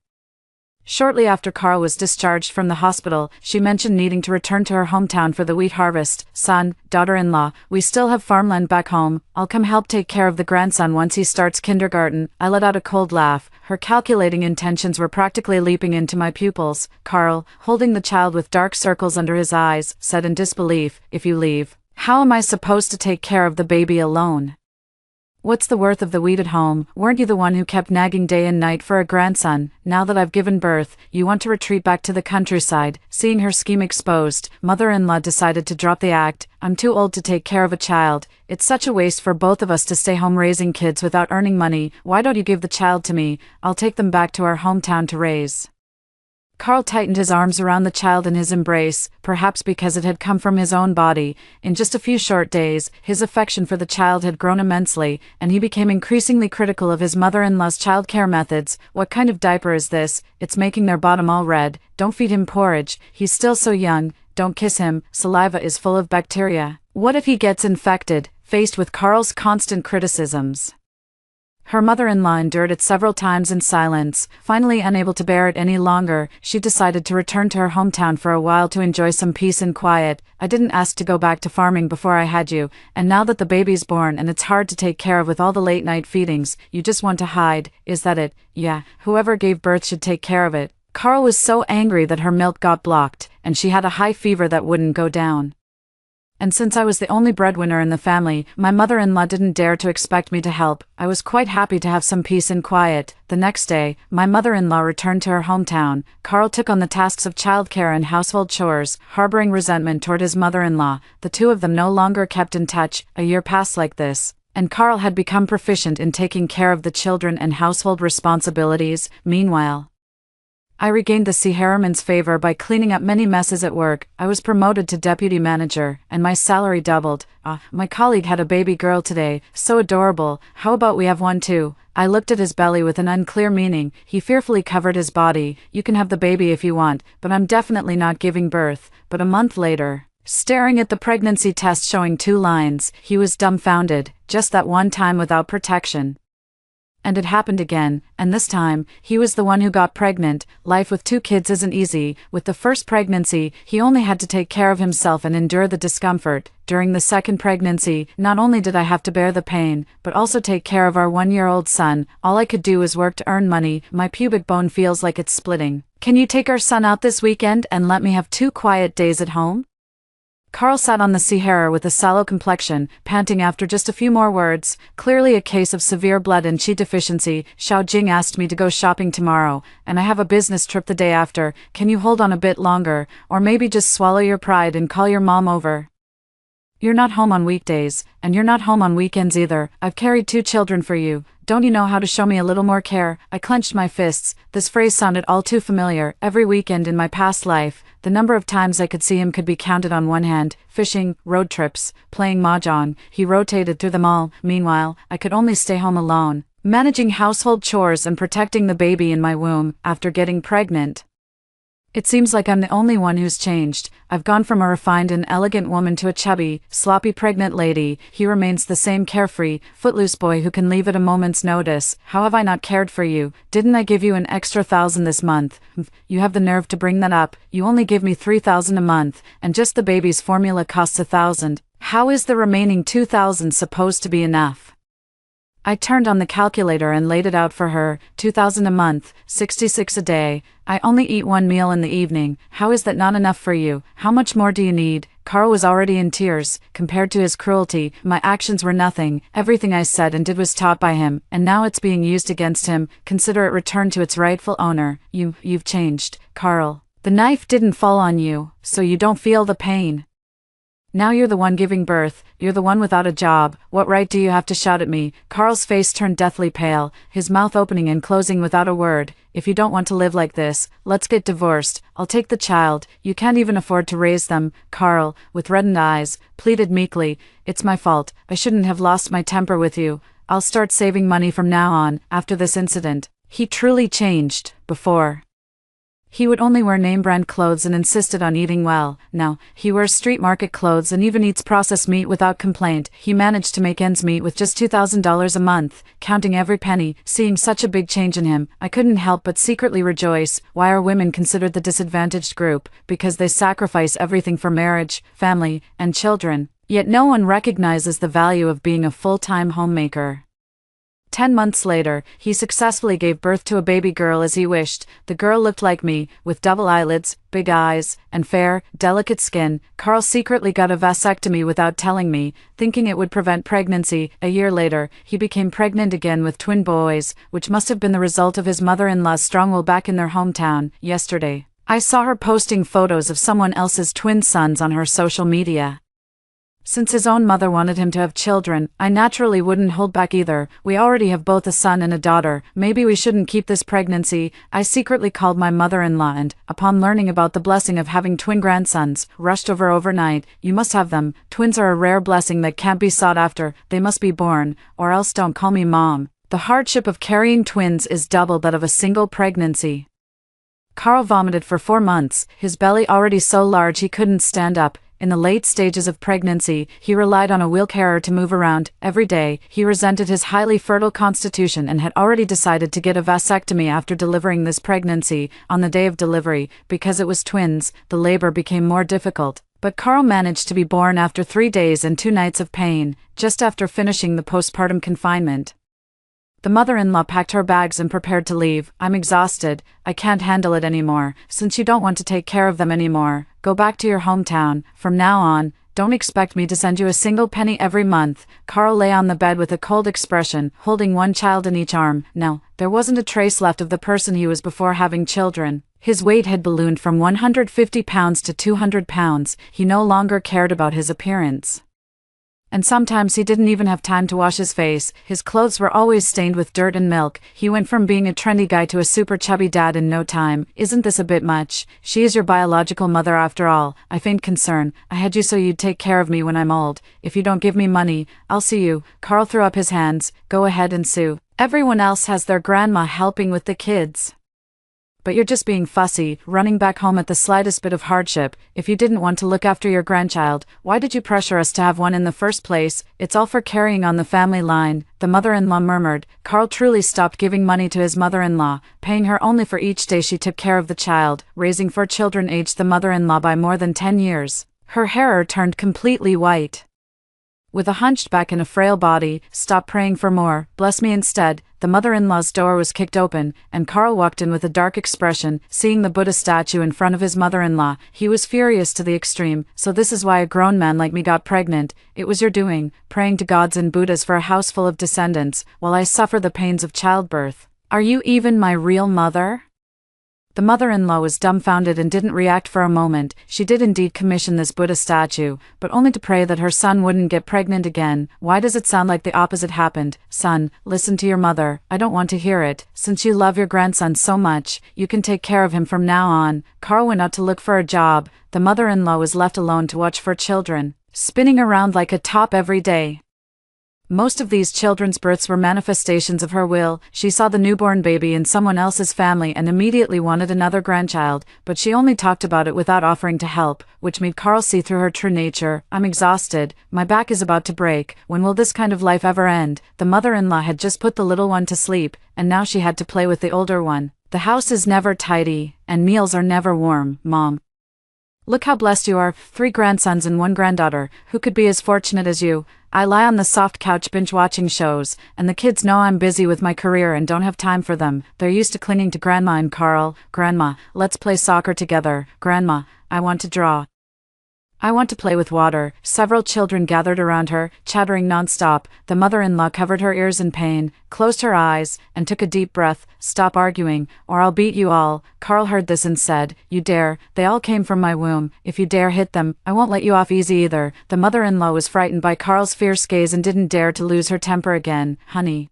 Shortly after Carl was discharged from the hospital, she mentioned needing to return to her hometown for the wheat harvest. Son, daughter-in-law, we still have farmland back home. I'll come help take care of the grandson once he starts kindergarten. I let out a cold laugh. Her calculating intentions were practically leaping into my pupils. Carl, holding the child with dark circles under his eyes, said in disbelief, if you leave, how am I supposed to take care of the baby alone? What's the worth of the wheat at home? Weren't you the one who kept nagging day and night for a grandson? Now that I've given birth, you want to retreat back to the countryside. Seeing her scheme exposed, mother-in-law decided to drop the act. I'm too old to take care of a child. It's such a waste for both of us to stay home raising kids without earning money. Why don't you give the child to me? I'll take them back to our hometown to raise. Carl tightened his arms around the child in his embrace, perhaps because it had come from his own body. In just a few short days, his affection for the child had grown immensely, and he became increasingly critical of his mother-in-law's childcare methods. What kind of diaper is this? It's making their bottom all red. Don't feed him porridge. He's still so young. Don't kiss him. Saliva is full of bacteria. What if he gets infected? Faced with Carl's constant criticisms, her mother-in-law endured it several times in silence. Finally, unable to bear it any longer, she decided to return to her hometown for a while to enjoy some peace and quiet. I didn't ask to go back to farming before I had you, and now that the baby's born and it's hard to take care of with all the late-night feedings, you just want to hide. Is that it? Yeah, whoever gave birth should take care of it. Carl was so angry that her milk got blocked, and she had a high fever that wouldn't go down. And since I was the only breadwinner in the family, my mother-in-law didn't dare to expect me to help. I was quite happy to have some peace and quiet. The next day, my mother-in-law returned to her hometown. Carl took on the tasks of childcare and household chores, harboring resentment toward his mother-in-law. The two of them no longer kept in touch. A year passed like this, and Carl had become proficient in taking care of the children and household responsibilities. Meanwhile, I regained the C. Harriman's favor by cleaning up many messes at work. I was promoted to deputy manager, and my salary doubled. My colleague had a baby girl today, so adorable. How about we have one too? I looked at his belly with an unclear meaning. He fearfully covered his body. You can have the baby if you want, but I'm definitely not giving birth. But a month later, staring at the pregnancy test showing 2 lines, he was dumbfounded. Just that one time without protection. And it happened again, and this time, he was the one who got pregnant. Life with 2 kids isn't easy. With the first pregnancy, he only had to take care of himself and endure the discomfort. During the second pregnancy, not only did I have to bear the pain, but also take care of our 1-year-old son. All I could do was work to earn money. My pubic bone feels like it's splitting. Can you take our son out this weekend and let me have 2 quiet days at home? Carl sat on the sea harrow with a sallow complexion, panting after just a few more words. Clearly a case of severe blood and qi deficiency. Xiao Jing asked me to go shopping tomorrow, and I have a business trip the day after. Can you hold on a bit longer, or maybe just swallow your pride and call your mom over? You're not home on weekdays, and you're not home on weekends either. I've carried 2 children for you. Don't you know how to show me a little more care? I clenched my fists. This phrase sounded all too familiar. Every weekend in my past life, the number of times I could see him could be counted on one hand. Fishing, road trips, playing mahjong. He rotated through them all. Meanwhile, I could only stay home alone, managing household chores and protecting the baby in my womb. After getting pregnant, it seems like I'm the only one who's changed. I've gone from a refined and elegant woman to a chubby, sloppy pregnant lady. He remains the same carefree, footloose boy who can leave at a moment's notice. How have I not cared for you? Didn't I give you an extra 1,000 this month? You have the nerve to bring that up. You only give me 3,000 a month, and just the baby's formula costs 1,000. How is the remaining 2,000 supposed to be enough? I turned on the calculator and laid it out for her. 2,000 a month, 66 a day. I only eat 1 meal in the evening. How is that not enough for you? How much more do you need? Carl was already in tears. Compared to his cruelty, my actions were nothing. Everything I said and did was taught by him, and now it's being used against him. Consider it returned to its rightful owner. You've changed, Carl. The knife didn't fall on you, so you don't feel the pain. Now you're the one giving birth, you're the one without a job. What right do you have to shout at me? Carl's face turned deathly pale, his mouth opening and closing without a word. If you don't want to live like this, let's get divorced. I'll take the child. You can't even afford to raise them. Carl, with reddened eyes, pleaded meekly. It's my fault. I shouldn't have lost my temper with you. I'll start saving money from now on. After this incident, he truly changed. Before, he would only wear name-brand clothes and insisted on eating well. Now, he wears street market clothes and even eats processed meat without complaint. He managed to make ends meet with just $2,000 a month, counting every penny. Seeing such a big change in him, I couldn't help but secretly rejoice. Why are women considered the disadvantaged group? Because they sacrifice everything for marriage, family, and children. Yet no one recognizes the value of being a full-time homemaker. 10 months later, he successfully gave birth to a baby girl as he wished. The girl looked like me, with double eyelids, big eyes, and fair, delicate skin. Carl secretly got a vasectomy without telling me, thinking it would prevent pregnancy. A year later, he became pregnant again with twin boys, which must have been the result of his mother-in-law's strong will back in their hometown. Yesterday, I saw her posting photos of someone else's twin sons on her social media. Since his own mother wanted him to have children, I naturally wouldn't hold back either. We already have both a son and a daughter. Maybe we shouldn't keep this pregnancy. I secretly called my mother-in-law and, upon learning about the blessing of having twin grandsons, rushed over overnight. You must have them. Twins are a rare blessing that can't be sought after. They must be born, or else don't call me mom. The hardship of carrying twins is double that of a single pregnancy. Carl vomited for 4 months, his belly already so large he couldn't stand up. In the late stages of pregnancy, he relied on a wheelcarrier to move around. Every day, he resented his highly fertile constitution and had already decided to get a vasectomy after delivering this pregnancy. On the day of delivery, because it was twins, the labor became more difficult. But Carl managed to be born after 3 days and 2 nights of pain, just after finishing the postpartum confinement. The mother-in-law packed her bags and prepared to leave. I'm exhausted. I can't handle it anymore. Since you don't want to take care of them anymore, go back to your hometown. From now on, don't expect me to send you a single penny every month. Carl lay on the bed with a cold expression, holding one child in each arm. No, there wasn't a trace left of the person he was before having children. His weight had ballooned from 150 pounds to 200 pounds. He no longer cared about his appearance. And sometimes he didn't even have time to wash his face. His clothes were always stained with dirt and milk. He went from being a trendy guy to a super chubby dad in no time. Isn't this a bit much? She is your biological mother after all. I feigned concern. I had you so you'd take care of me when I'm old. If you don't give me money, I'll sue you. Carl threw up his hands. Go ahead and sue. Everyone else has their grandma helping with the kids. But you're just being fussy, running back home at the slightest bit of hardship. If you didn't want to look after your grandchild, why did you pressure us to have one in the first place? It's all for carrying on the family line, the mother-in-law murmured. Carl truly stopped giving money to his mother-in-law, paying her only for each day she took care of the child. Raising 4 children aged the mother-in-law by more than 10 years. Her hair turned completely white. With a hunched back and a frail body, stop praying for more, bless me instead. The mother-in-law's door was kicked open, and Carl walked in with a dark expression. Seeing the Buddha statue in front of his mother-in-law, he was furious to the extreme. So this is why a grown man like me got pregnant. It was your doing, praying to gods and Buddhas for a house full of descendants, while I suffer the pains of childbirth. Are you even my real mother? The mother-in-law was dumbfounded and didn't react for a moment. She did indeed commission this Buddha statue, but only to pray that her son wouldn't get pregnant again. Why does it sound like the opposite happened? Son, listen to your mother. I don't want to hear it. Since you love your grandson so much, you can take care of him from now on. Carl went out to look for a job. The mother-in-law was left alone to watch 4 children, spinning around like a top every day. Most of these children's births were manifestations of her will. She saw the newborn baby in someone else's family and immediately wanted another grandchild, but she only talked about it without offering to help, which made Carl see through her true nature. I'm exhausted. My back is about to break. When will this kind of life ever end? The mother-in-law had just put the little one to sleep, and now she had to play with the older one. The house is never tidy, and meals are never warm, Mom. Look how blessed you are, 3 grandsons and 1 granddaughter. Who could be as fortunate as you? I lie on the soft couch binge-watching shows, and the kids know I'm busy with my career and don't have time for them. They're used to clinging to Grandma and Carl. Grandma, let's play soccer together. Grandma, I want to draw. I want to play with water. Several children gathered around her, chattering non-stop. The mother-in-law covered her ears in pain, closed her eyes, and took a deep breath. Stop arguing, or I'll beat you all. Carl heard this and said, you dare. They all came from my womb. If you dare hit them, I won't let you off easy either. The mother-in-law was frightened by Carl's fierce gaze and didn't dare to lose her temper again. Honey,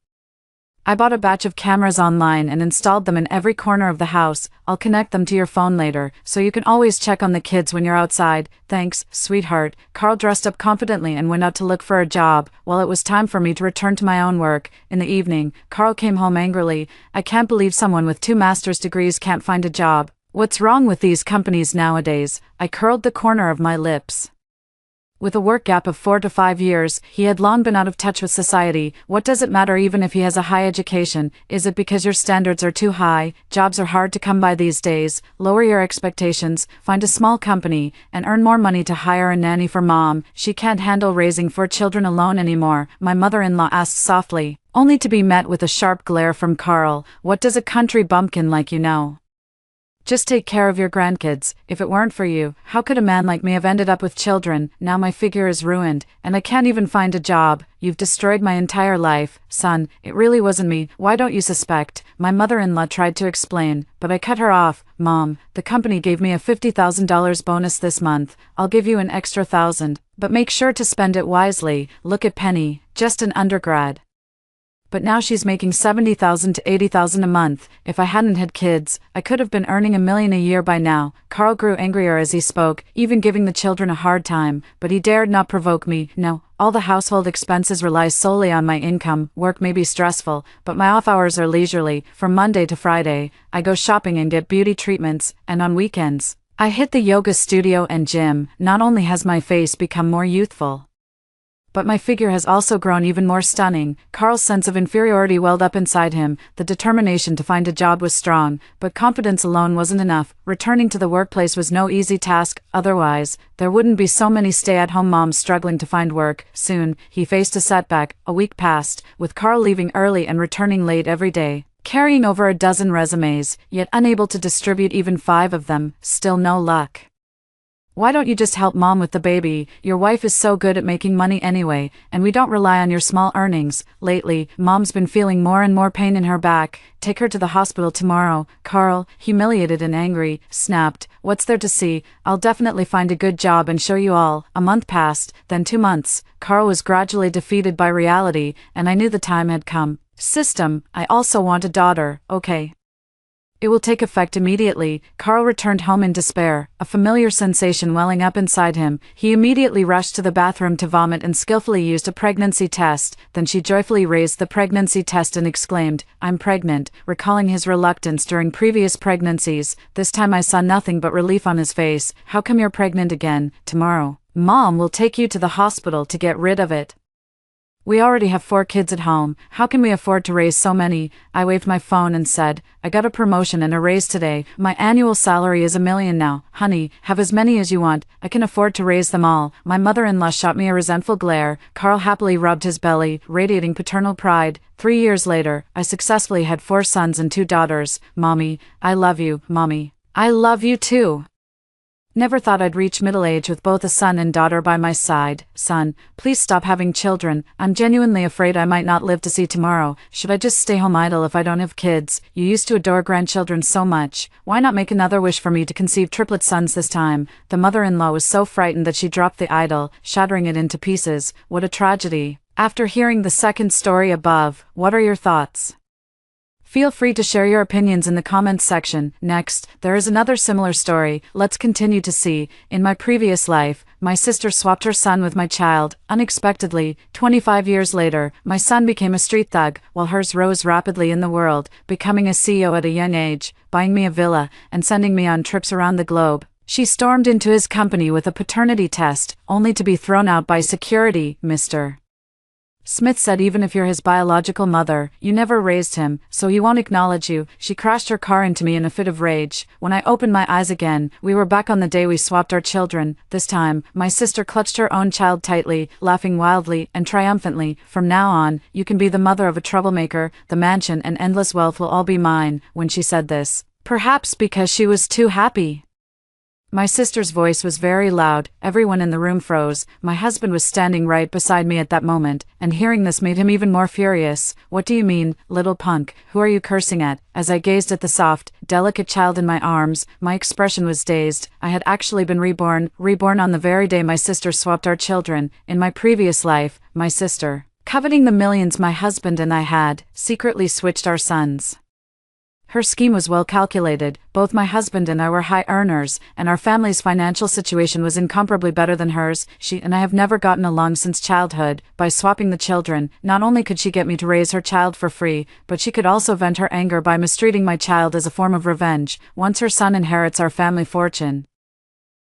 I bought a batch of cameras online and installed them in every corner of the house. I'll connect them to your phone later, so you can always check on the kids when you're outside. Thanks, sweetheart. Carl dressed up confidently and went out to look for a job. While it was time for me to return to my own work, in the evening, Carl came home angrily. I can't believe someone with 2 master's degrees can't find a job. What's wrong with these companies nowadays? I curled the corner of my lips. With a work gap of 4 to 5 years, he had long been out of touch with society. What does it matter even if he has a high education? Is it because your standards are too high? Jobs are hard to come by these days. Lower your expectations, find a small company, and earn more money to hire a nanny for Mom. She can't handle raising 4 children alone anymore, my mother-in-law asked softly, only to be met with a sharp glare from Carl. What does a country bumpkin like you know? Just take care of your grandkids. If it weren't for you, how could a man like me have ended up with children? Now my figure is ruined, and I can't even find a job. You've destroyed my entire life. Son, it really wasn't me. Why don't you suspect? My mother-in-law tried to explain, but I cut her off. Mom, the company gave me a $50,000 bonus this month. I'll give you an extra $1,000, but make sure to spend it wisely. Look at Penny, just an undergrad. But now she's making $70,000 to $80,000 a month. If I hadn't had kids, I could have been earning $1 million a year by now. Carl grew angrier as he spoke, even giving the children a hard time, but he dared not provoke me. No, all the household expenses rely solely on my income. Work may be stressful, but my off hours are leisurely. From Monday to Friday, I go shopping and get beauty treatments, and on weekends, I hit the yoga studio and gym. Not only has my face become more youthful, but my figure has also grown even more stunning. Carl's sense of inferiority welled up inside him. The determination to find a job was strong, but confidence alone wasn't enough. Returning to the workplace was no easy task, otherwise, there wouldn't be so many stay-at-home moms struggling to find work. Soon, he faced a setback. A week passed, with Carl leaving early and returning late every day, carrying over a dozen resumes, yet unable to distribute even 5 of them. Still no luck. Why don't you just help Mom with the baby? Your wife is so good at making money anyway, and we don't rely on your small earnings. Lately, Mom's been feeling more and more pain in her back. Take her to the hospital tomorrow. Carl, humiliated and angry, snapped, "What's there to see? I'll definitely find a good job and show you all." A month passed, then 2 months. Carl was gradually defeated by reality, and I knew the time had come. System, I also want a daughter, okay? It will take effect immediately. Carl returned home in despair, a familiar sensation welling up inside him. He immediately rushed to the bathroom to vomit and skillfully used a pregnancy test. Then she joyfully raised the pregnancy test and exclaimed, "I'm pregnant," recalling his reluctance during previous pregnancies. This time I saw nothing but relief on his face. "How come you're pregnant again? Tomorrow, Mom will take you to the hospital to get rid of it. We already have 4 kids at home. How can we afford to raise so many?" I waved my phone and said, "I got a promotion and a raise today. My annual salary is $1 million now. Honey, have as many as you want. I can afford to raise them all." My mother-in-law shot me a resentful glare. Carl happily rubbed his belly, radiating paternal pride. 3 years later, I successfully had 4 sons and 2 daughters. Mommy, I love you. Mommy, I love you too. Never thought I'd reach middle age with both a son and daughter by my side. Son, please stop having children. I'm genuinely afraid I might not live to see tomorrow. Should I just stay home idle if I don't have kids? You used to adore grandchildren so much. Why not make another wish for me to conceive triplet sons this time? The mother-in-law was so frightened that she dropped the idol, shattering it into pieces. What a tragedy. After hearing the second story above, what are your thoughts? Feel free to share your opinions in the comments section. Next, there is another similar story. Let's continue to see. In my previous life, my sister swapped her son with my child. Unexpectedly, 25 years later, my son became a street thug, while hers rose rapidly in the world, becoming a CEO at a young age, buying me a villa, and sending me on trips around the globe. She stormed into his company with a paternity test, only to be thrown out by security. Mr. Smith said even if you're his biological mother, you never raised him, so he won't acknowledge you. She crashed her car into me in a fit of rage. When I opened my eyes again, we were back on the day we swapped our children. This time, my sister clutched her own child tightly, laughing wildly and triumphantly. "From now on, you can be the mother of a troublemaker. The mansion and endless wealth will all be mine." When she said this, perhaps because she was too happy, my sister's voice was very loud. Everyone in the room froze. My husband was standing right beside me at that moment, and hearing this made him even more furious. "What do you mean, little punk? Who are you cursing at?" As I gazed at the soft, delicate child in my arms, my expression was dazed. I had actually been reborn on the very day my sister swapped our children. In my previous life, my sister, coveting the millions my husband and I had, secretly switched our sons. Her scheme was well calculated. Both my husband and I were high earners, and our family's financial situation was incomparably better than hers. She and I have never gotten along since childhood. By swapping the children, not only could she get me to raise her child for free, but she could also vent her anger by mistreating my child as a form of revenge. Once her son inherits our family fortune,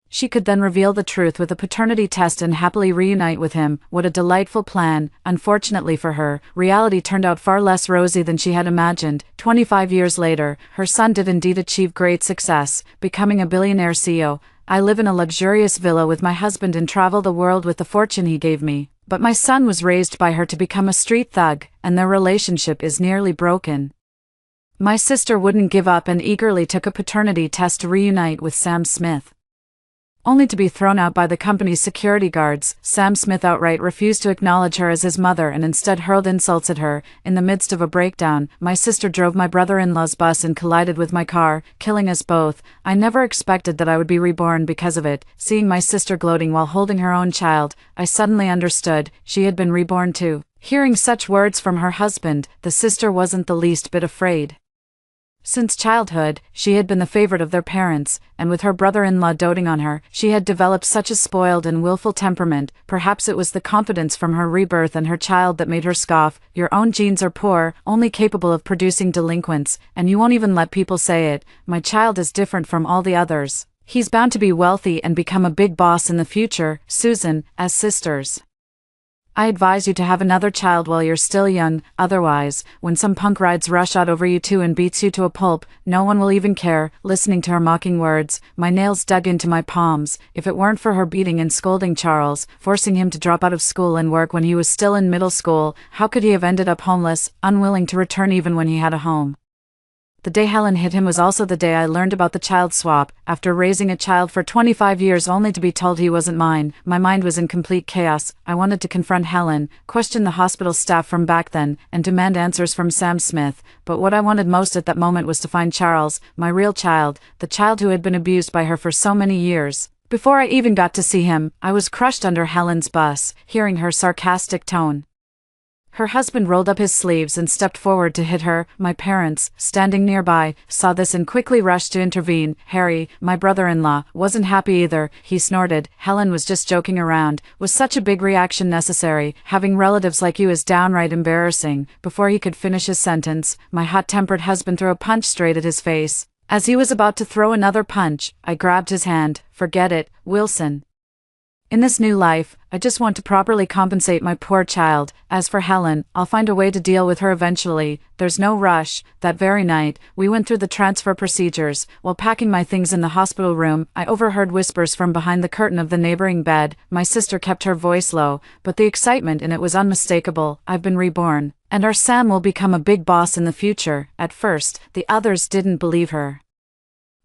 she could then reveal the truth with a paternity test and happily reunite with him. What a delightful plan. Unfortunately for her, reality turned out far less rosy than she had imagined. 25 years later, her son did indeed achieve great success, becoming a billionaire CEO. I live in a luxurious villa with my husband and travel the world with the fortune he gave me. But my son was raised by her to become a street thug, and their relationship is nearly broken. My sister wouldn't give up and eagerly took a paternity test to reunite with Sam Smith. Only to be thrown out by the company's security guards. Sam Smith outright refused to acknowledge her as his mother and instead hurled insults at her. In the midst of a breakdown, my sister drove my brother-in-law's bus and collided with my car, killing us both. I never expected that I would be reborn because of it. Seeing my sister gloating while holding her own child, I suddenly understood she had been reborn too. Hearing such words from her husband, the sister wasn't the least bit afraid. Since childhood, she had been the favorite of their parents, and with her brother-in-law doting on her, she had developed such a spoiled and willful temperament. Perhaps it was the confidence from her rebirth and her child that made her scoff. Your own genes are poor, only capable of producing delinquents, and you won't even let people say it. My child is different from all the others. He's bound to be wealthy and become a big boss in the future. Susan, as sisters, I advise you to have another child while you're still young, otherwise, when some punk rides roughshod over you too and beats you to a pulp, no one will even care. Listening to her mocking words, my nails dug into my palms. If it weren't for her beating and scolding Charles, forcing him to drop out of school and work when he was still in middle school, how could he have ended up homeless, unwilling to return even when he had a home? The day Helen hit him was also the day I learned about the child swap. After raising a child for 25 years only to be told he wasn't mine, my mind was in complete chaos. I wanted to confront Helen, question the hospital staff from back then, and demand answers from Sam Smith, but what I wanted most at that moment was to find Charles, my real child, the child who had been abused by her for so many years. Before I even got to see him, I was crushed under Helen's bus, hearing her sarcastic tone. Her husband rolled up his sleeves and stepped forward to hit her. My parents, standing nearby, saw this and quickly rushed to intervene. Harry, my brother-in-law, wasn't happy either. He snorted. Helen was just joking around. Was such a big reaction necessary? Having relatives like you is downright embarrassing. Before he could finish his sentence, my hot-tempered husband threw a punch straight at his face. As he was about to throw another punch, I grabbed his hand. Forget it, Wilson. In this new life, I just want to properly compensate my poor child. As for Helen, I'll find a way to deal with her eventually. There's no rush. That very night, we went through the transfer procedures. While packing my things in the hospital room, I overheard whispers from behind the curtain of the neighboring bed. My sister kept her voice low, but the excitement in it was unmistakable. I've been reborn, and our Sam will become a big boss in the future. At first, the others didn't believe her.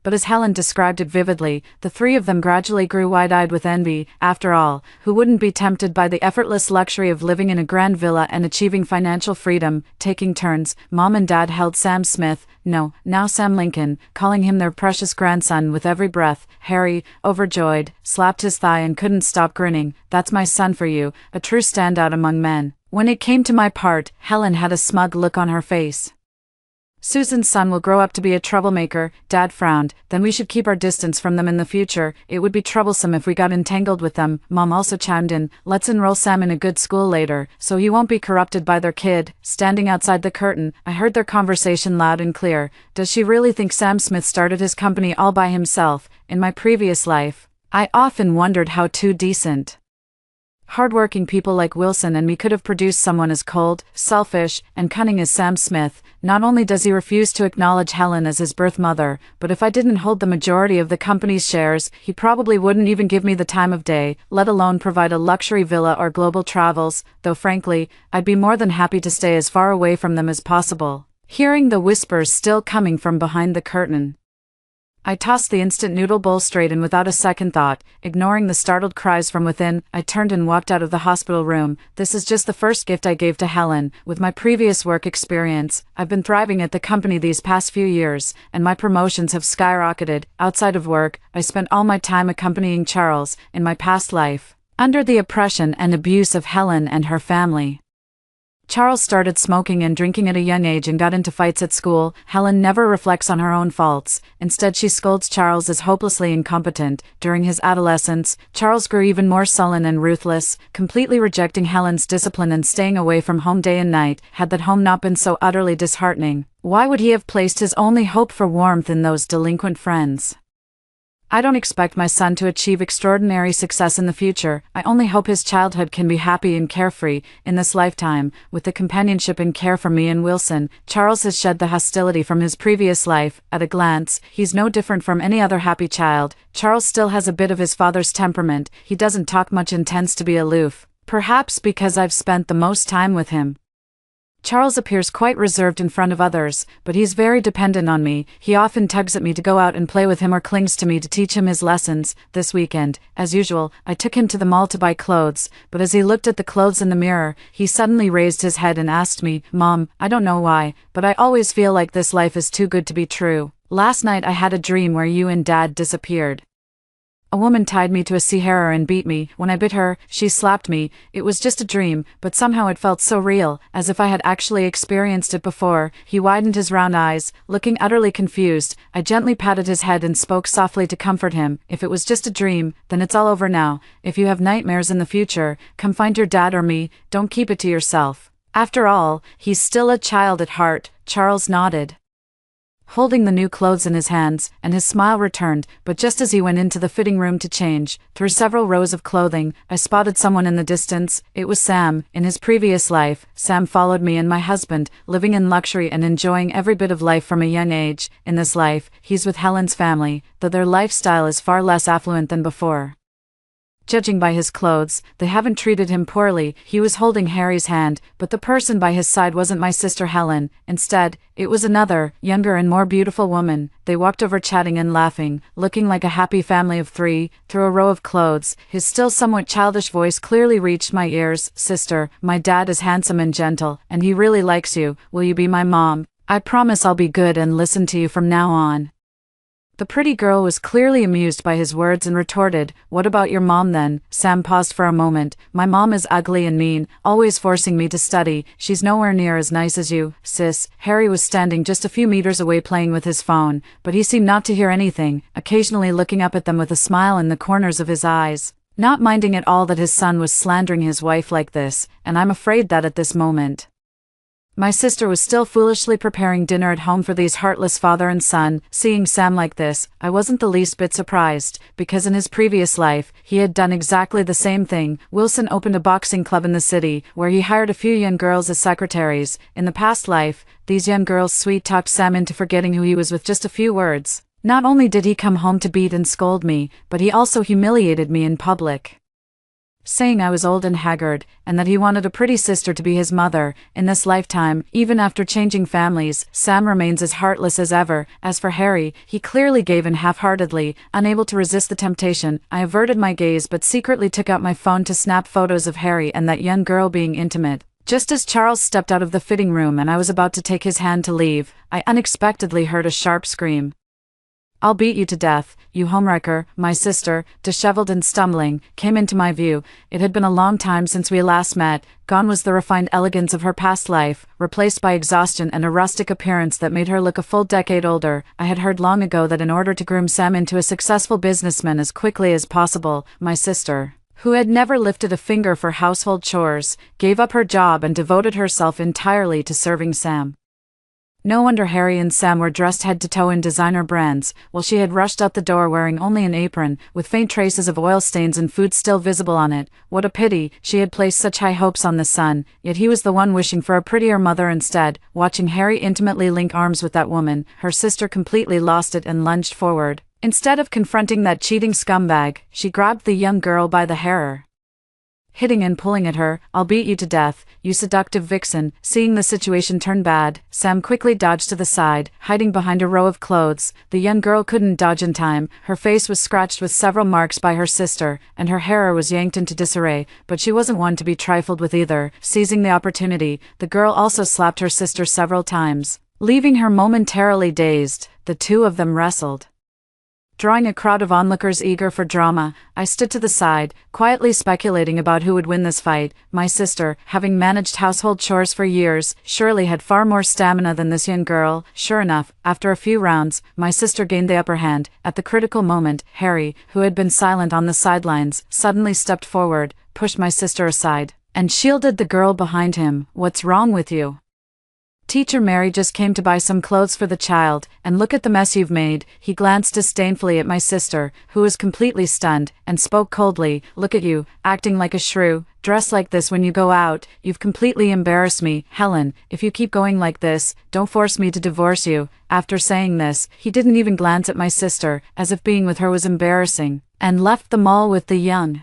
But as Helen described it vividly, the three of them gradually grew wide-eyed with envy. After all, who wouldn't be tempted by the effortless luxury of living in a grand villa and achieving financial freedom? Taking turns, Mom and Dad held Sam Smith, no, now Sam Lincoln, calling him their precious grandson with every breath. Harry, overjoyed, slapped his thigh and couldn't stop grinning. That's my son for you, a true standout among men. When it came to my part, Helen had a smug look on her face. Susan's son will grow up to be a troublemaker. Dad frowned. Then we should keep our distance from them in the future. It would be troublesome if we got entangled with them. Mom also chimed in. Let's enroll Sam in a good school later, so he won't be corrupted by their kid. Standing outside the curtain, I heard their conversation loud and clear. Does she really think Sam Smith started his company all by himself? In my previous life, I often wondered how two decent, hardworking people like Wilson and me could have produced someone as cold, selfish, and cunning as Sam Smith. Not only does he refuse to acknowledge Helen as his birth mother, but if I didn't hold the majority of the company's shares, he probably wouldn't even give me the time of day, let alone provide a luxury villa or global travels, though frankly, I'd be more than happy to stay as far away from them as possible. Hearing the whispers still coming from behind the curtain, I tossed the instant noodle bowl straight and without a second thought, ignoring the startled cries from within, I turned and walked out of the hospital room. This is just the first gift I gave to Helen. With my previous work experience, I've been thriving at the company these past few years, and my promotions have skyrocketed. Outside of work, I spent all my time accompanying Charles, in my past life, under the oppression and abuse of Helen and her family. Charles started smoking and drinking at a young age and got into fights at school. Helen never reflects on her own faults. Instead, she scolds Charles as hopelessly incompetent. During his adolescence, Charles grew even more sullen and ruthless, completely rejecting Helen's discipline and staying away from home day and night. Had that home not been so utterly disheartening, why would he have placed his only hope for warmth in those delinquent friends? I don't expect my son to achieve extraordinary success in the future. I only hope his childhood can be happy and carefree in this lifetime, with the companionship and care from me and Wilson. Charles has shed the hostility from his previous life. At a glance, he's no different from any other happy child. Charles still has a bit of his father's temperament. He doesn't talk much and tends to be aloof, perhaps because I've spent the most time with him. Charles appears quite reserved in front of others, but he's very dependent on me. He often tugs at me to go out and play with him or clings to me to teach him his lessons. This weekend, as usual, I took him to the mall to buy clothes, but as he looked at the clothes in the mirror, he suddenly raised his head and asked me, "Mom, I don't know why, but I always feel like this life is too good to be true. Last night I had a dream where you and Dad disappeared. A woman tied me to a sea harrow and beat me. When I bit her, she slapped me. It was just a dream, but somehow it felt so real, as if I had actually experienced it before." He widened his round eyes, looking utterly confused. I gently patted his head and spoke softly to comfort him. "If it was just a dream, then it's all over now. If you have nightmares in the future, come find your dad or me. Don't keep it to yourself. After all, he's still a child at heart." Charles nodded, holding the new clothes in his hands, and his smile returned, but just as he went into the fitting room to change, through several rows of clothing, I spotted someone in the distance. It was Sam. In his previous life, Sam followed me and my husband, living in luxury and enjoying every bit of life from a young age. In this life, he's with Helen's family, though their lifestyle is far less affluent than before. Judging by his clothes, they haven't treated him poorly. He was holding Harry's hand, but the person by his side wasn't my sister Helen. Instead, it was another, younger and more beautiful woman. They walked over chatting and laughing, looking like a happy family of three, through a row of clothes. His still somewhat childish voice clearly reached my ears. "Sister, my dad is handsome and gentle, and he really likes you. Will you be my mom? I promise I'll be good and listen to you from now on." The pretty girl was clearly amused by his words and retorted, "What about your mom then?" Sam paused for a moment. "My mom is ugly and mean, always forcing me to study. She's nowhere near as nice as you, sis." Harry was standing just a few meters away playing with his phone, but he seemed not to hear anything, occasionally looking up at them with a smile in the corners of his eyes, not minding at all that his son was slandering his wife like this, and I'm afraid that at this moment, my sister was still foolishly preparing dinner at home for these heartless father and son. Seeing Sam like this, I wasn't the least bit surprised, because in his previous life, he had done exactly the same thing. Wilson opened a boxing club in the city, where he hired a few young girls as secretaries. In the past life, these young girls sweet-talked Sam into forgetting who he was with just a few words. Not only did he come home to beat and scold me, but he also humiliated me in public, saying I was old and haggard, and that he wanted a pretty sister to be his mother. In this lifetime, even after changing families, Sam remains as heartless as ever. As for Harry, he clearly gave in half-heartedly, unable to resist the temptation. I averted my gaze but secretly took out my phone to snap photos of Harry and that young girl being intimate. Just as Charles stepped out of the fitting room and I was about to take his hand to leave, I unexpectedly heard a sharp scream. "I'll beat you to death, you homewrecker." My sister, disheveled and stumbling, came into my view. It had been a long time since we last met. Gone was the refined elegance of her past life, replaced by exhaustion and a rustic appearance that made her look a full decade older. I had heard long ago that in order to groom Sam into a successful businessman as quickly as possible, my sister, who had never lifted a finger for household chores, gave up her job and devoted herself entirely to serving Sam. No wonder Harry and Sam were dressed head to toe in designer brands, while she had rushed out the door wearing only an apron, with faint traces of oil stains and food still visible on it. What a pity, she had placed such high hopes on the son, yet he was the one wishing for a prettier mother instead. Watching Harry intimately link arms with that woman, her sister completely lost it and lunged forward. Instead of confronting that cheating scumbag, she grabbed the young girl by the hair, hitting and pulling at her. "I'll beat you to death, you seductive vixen." Seeing the situation turn bad, Sam quickly dodged to the side, hiding behind a row of clothes. The young girl couldn't dodge in time. Her face was scratched with several marks by her sister, and her hair was yanked into disarray, but she wasn't one to be trifled with either. Seizing the opportunity, the girl also slapped her sister several times, leaving her momentarily dazed. The two of them wrestled, drawing a crowd of onlookers eager for drama. I stood to the side, quietly speculating about who would win this fight. My sister, having managed household chores for years, surely had far more stamina than this young girl. Sure enough, after a few rounds, my sister gained the upper hand. At the critical moment, Harry, who had been silent on the sidelines, suddenly stepped forward, pushed my sister aside, and shielded the girl behind him. "What's wrong with you? Teacher Mary just came to buy some clothes for the child, and look at the mess you've made." He glanced disdainfully at my sister, who was completely stunned, and spoke coldly. "Look at you, acting like a shrew, dressed like this when you go out. You've completely embarrassed me. Helen, if you keep going like this, don't force me to divorce you." After saying this, he didn't even glance at my sister, as if being with her was embarrassing, and left the mall with the young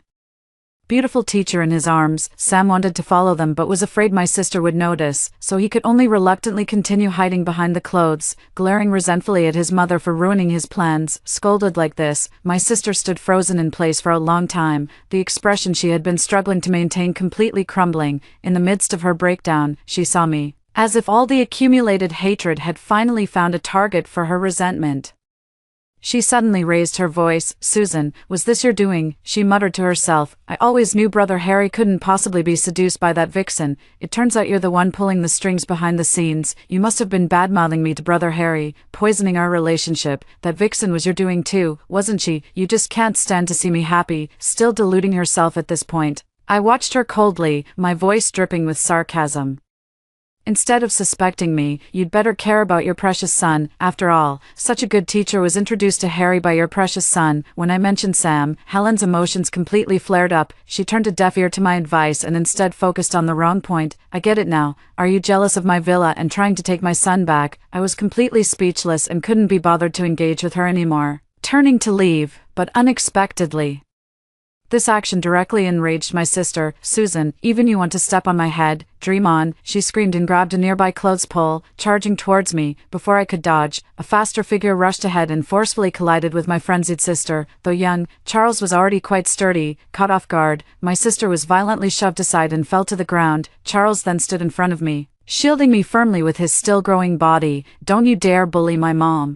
beautiful teacher in his arms. Sam wanted to follow them but was afraid my sister would notice, so he could only reluctantly continue hiding behind the clothes, glaring resentfully at his mother for ruining his plans. Scolded like this, my sister stood frozen in place for a long time, the expression she had been struggling to maintain completely crumbling. In the midst of her breakdown, she saw me, as if all the accumulated hatred had finally found a target for her resentment. She suddenly raised her voice. "Susan, was this your doing?" she muttered to herself. "I always knew Brother Harry couldn't possibly be seduced by that vixen. It turns out you're the one pulling the strings behind the scenes. You must have been bad-mouthing me to Brother Harry, poisoning our relationship. That vixen was your doing too, wasn't she? You just can't stand to see me happy." Still deluding herself at this point, I watched her coldly, my voice dripping with sarcasm. "Instead of suspecting me, you'd better care about your precious son. After all, such a good teacher was introduced to Harry by your precious son." When I mentioned Sam, Helen's emotions completely flared up. She turned a deaf ear to my advice and instead focused on the wrong point. "I get it now. Are you jealous of my villa and trying to take my son back?" I was completely speechless and couldn't be bothered to engage with her anymore, turning to leave, but unexpectedly, this action directly enraged my sister. "Susan, even you want to step on my head? Dream on," she screamed and grabbed a nearby clothes pole, charging towards me. Before I could dodge, a faster figure rushed ahead and forcefully collided with my frenzied sister. Though young, Charles was already quite sturdy. Caught off guard, my sister was violently shoved aside and fell to the ground. Charles then stood in front of me, shielding me firmly with his still-growing body. "Don't you dare bully my mom."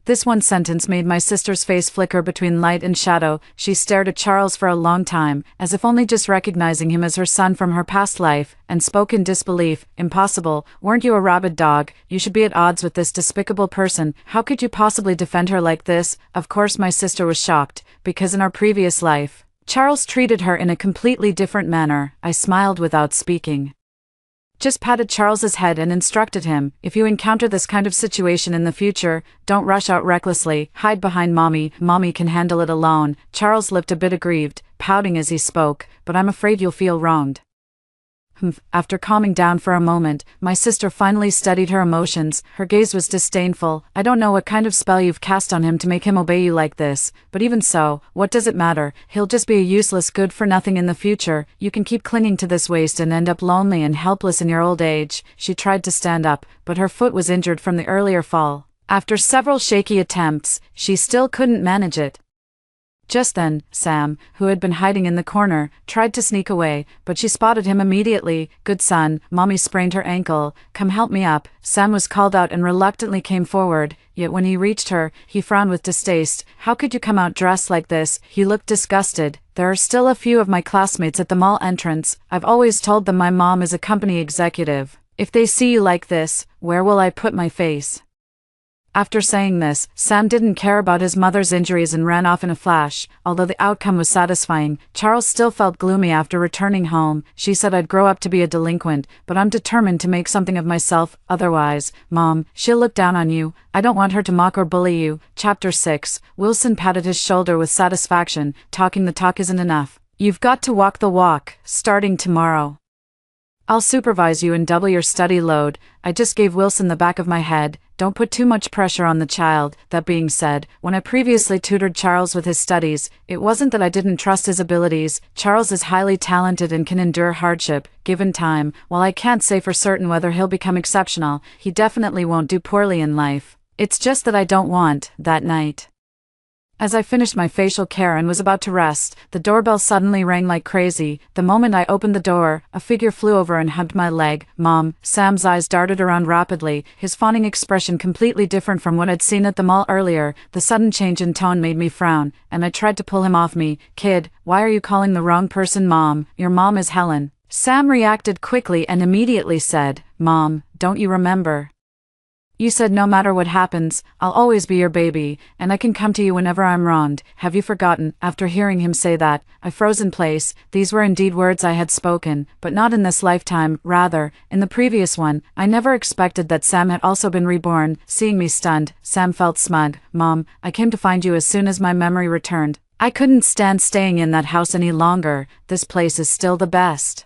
This one sentence made my sister's face flicker between light and shadow. She stared at Charles for a long time, as if only just recognizing him as her son from her past life, and spoke in disbelief. "Impossible. Weren't you a rabid dog? You should be at odds with this despicable person. How could you possibly defend her like this?" Of course my sister was shocked, because in our previous life, Charles treated her in a completely different manner. I smiled without speaking. Just patted Charles's head and instructed him, "If you encounter this kind of situation in the future, don't rush out recklessly. Hide behind mommy. Mommy can handle it alone." Charles looked a bit aggrieved, pouting as he spoke, "But I'm afraid you'll feel wronged." After calming down for a moment, my sister finally steadied her emotions. Her gaze was disdainful. "I don't know what kind of spell you've cast on him to make him obey you like this, but even so, what does it matter? He'll just be a useless good-for-nothing in the future. You can keep clinging to this waste and end up lonely and helpless in your old age." She tried to stand up, but her foot was injured from the earlier fall. After several shaky attempts, she still couldn't manage it. Just then, Sam, who had been hiding in the corner, tried to sneak away, but she spotted him immediately. "Good son, mommy sprained her ankle. Come help me up." Sam was called out and reluctantly came forward, yet when he reached her, he frowned with distaste. "How could you come out dressed like this?" He looked disgusted. "There are still a few of my classmates at the mall entrance. I've always told them my mom is a company executive. If they see you like this, where will I put my face?" After saying this, Sam didn't care about his mother's injuries and ran off in a flash. Although the outcome was satisfying, Charles still felt gloomy after returning home. "She said I'd grow up to be a delinquent, but I'm determined to make something of myself, otherwise, Mom, she'll look down on you. I don't want her to mock or bully you." Chapter 6. Wilson patted his shoulder with satisfaction. "Talking the talk isn't enough. You've got to walk the walk, starting tomorrow. I'll supervise you and double your study load." I just gave Wilson the back of my head. Don't put too much pressure on the child. That being said, when I previously tutored Charles with his studies, it wasn't that I didn't trust his abilities. Charles is highly talented and can endure hardship, given time. While I can't say for certain whether he'll become exceptional, he definitely won't do poorly in life. It's just that I don't want, that night. As I finished my facial care and was about to rest, the doorbell suddenly rang like crazy. The moment I opened the door, a figure flew over and hugged my leg. "Mom." Sam's eyes darted around rapidly, his fawning expression completely different from what I'd seen at the mall earlier. The sudden change in tone made me frown, and I tried to pull him off me. "Kid, why are you calling the wrong person Mom? Your mom is Helen." Sam reacted quickly and immediately said, "Mom, don't you remember? You said no matter what happens, I'll always be your baby, and I can come to you whenever I'm wronged. Have you forgotten?" After hearing him say that, I froze in place. These were indeed words I had spoken, but not in this lifetime, rather, in the previous one. I never expected that Sam had also been reborn. Seeing me stunned, Sam felt smug. "Mom, I came to find you as soon as my memory returned. I couldn't stand staying in that house any longer. This place is still the best."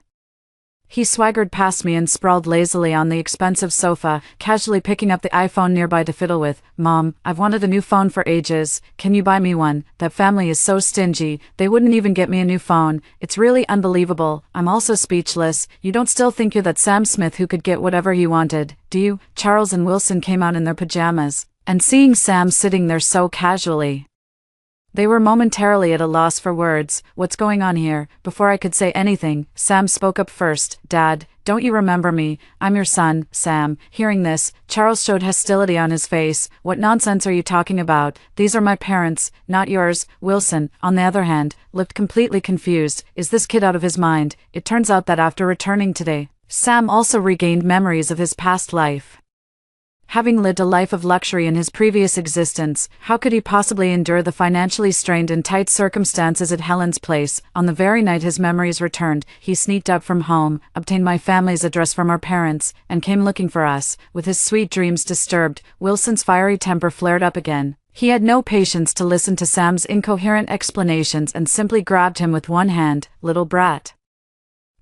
He swaggered past me and sprawled lazily on the expensive sofa, casually picking up the iPhone nearby to fiddle with. Mom, I've wanted a new phone for ages. Can you buy me one? That family is so stingy, they wouldn't even get me a new phone. It's really unbelievable. I'm also speechless. You don't still think you're that Sam Smith who could get whatever he wanted, do you? Charles and Wilson came out in their pajamas, and seeing Sam sitting there so casually, they were momentarily at a loss for words. What's going on here? Before I could say anything, Sam spoke up first. Dad, don't you remember me? I'm your son, Sam. Hearing this, Charles showed hostility on his face. What nonsense are you talking about? These are my parents, not yours. Wilson, on the other hand, looked completely confused. Is this kid out of his mind? It turns out that after returning today, Sam also regained memories of his past life. Having lived a life of luxury in his previous existence, how could he possibly endure the financially strained and tight circumstances at Helen's place? On the very night his memories returned, he sneaked out from home, obtained my family's address from our parents, and came looking for us. With his sweet dreams disturbed, Wilson's fiery temper flared up again. He had no patience to listen to Sam's incoherent explanations and simply grabbed him with one hand. Little brat,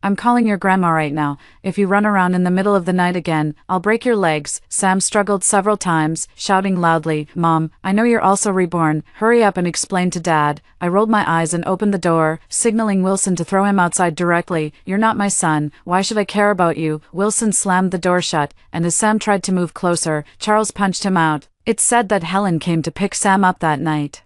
I'm calling your grandma right now. If you run around in the middle of the night again, I'll break your legs. Sam struggled several times, shouting loudly, Mom, I know you're also Reborn. Hurry up and explain to Dad. I rolled my eyes and opened the door, signaling Wilson to throw him outside directly. You're not my son. Why should I care about you? Wilson slammed the door shut, and as Sam tried to move closer, Charles punched him out. It's said that Helen came to pick Sam up that night.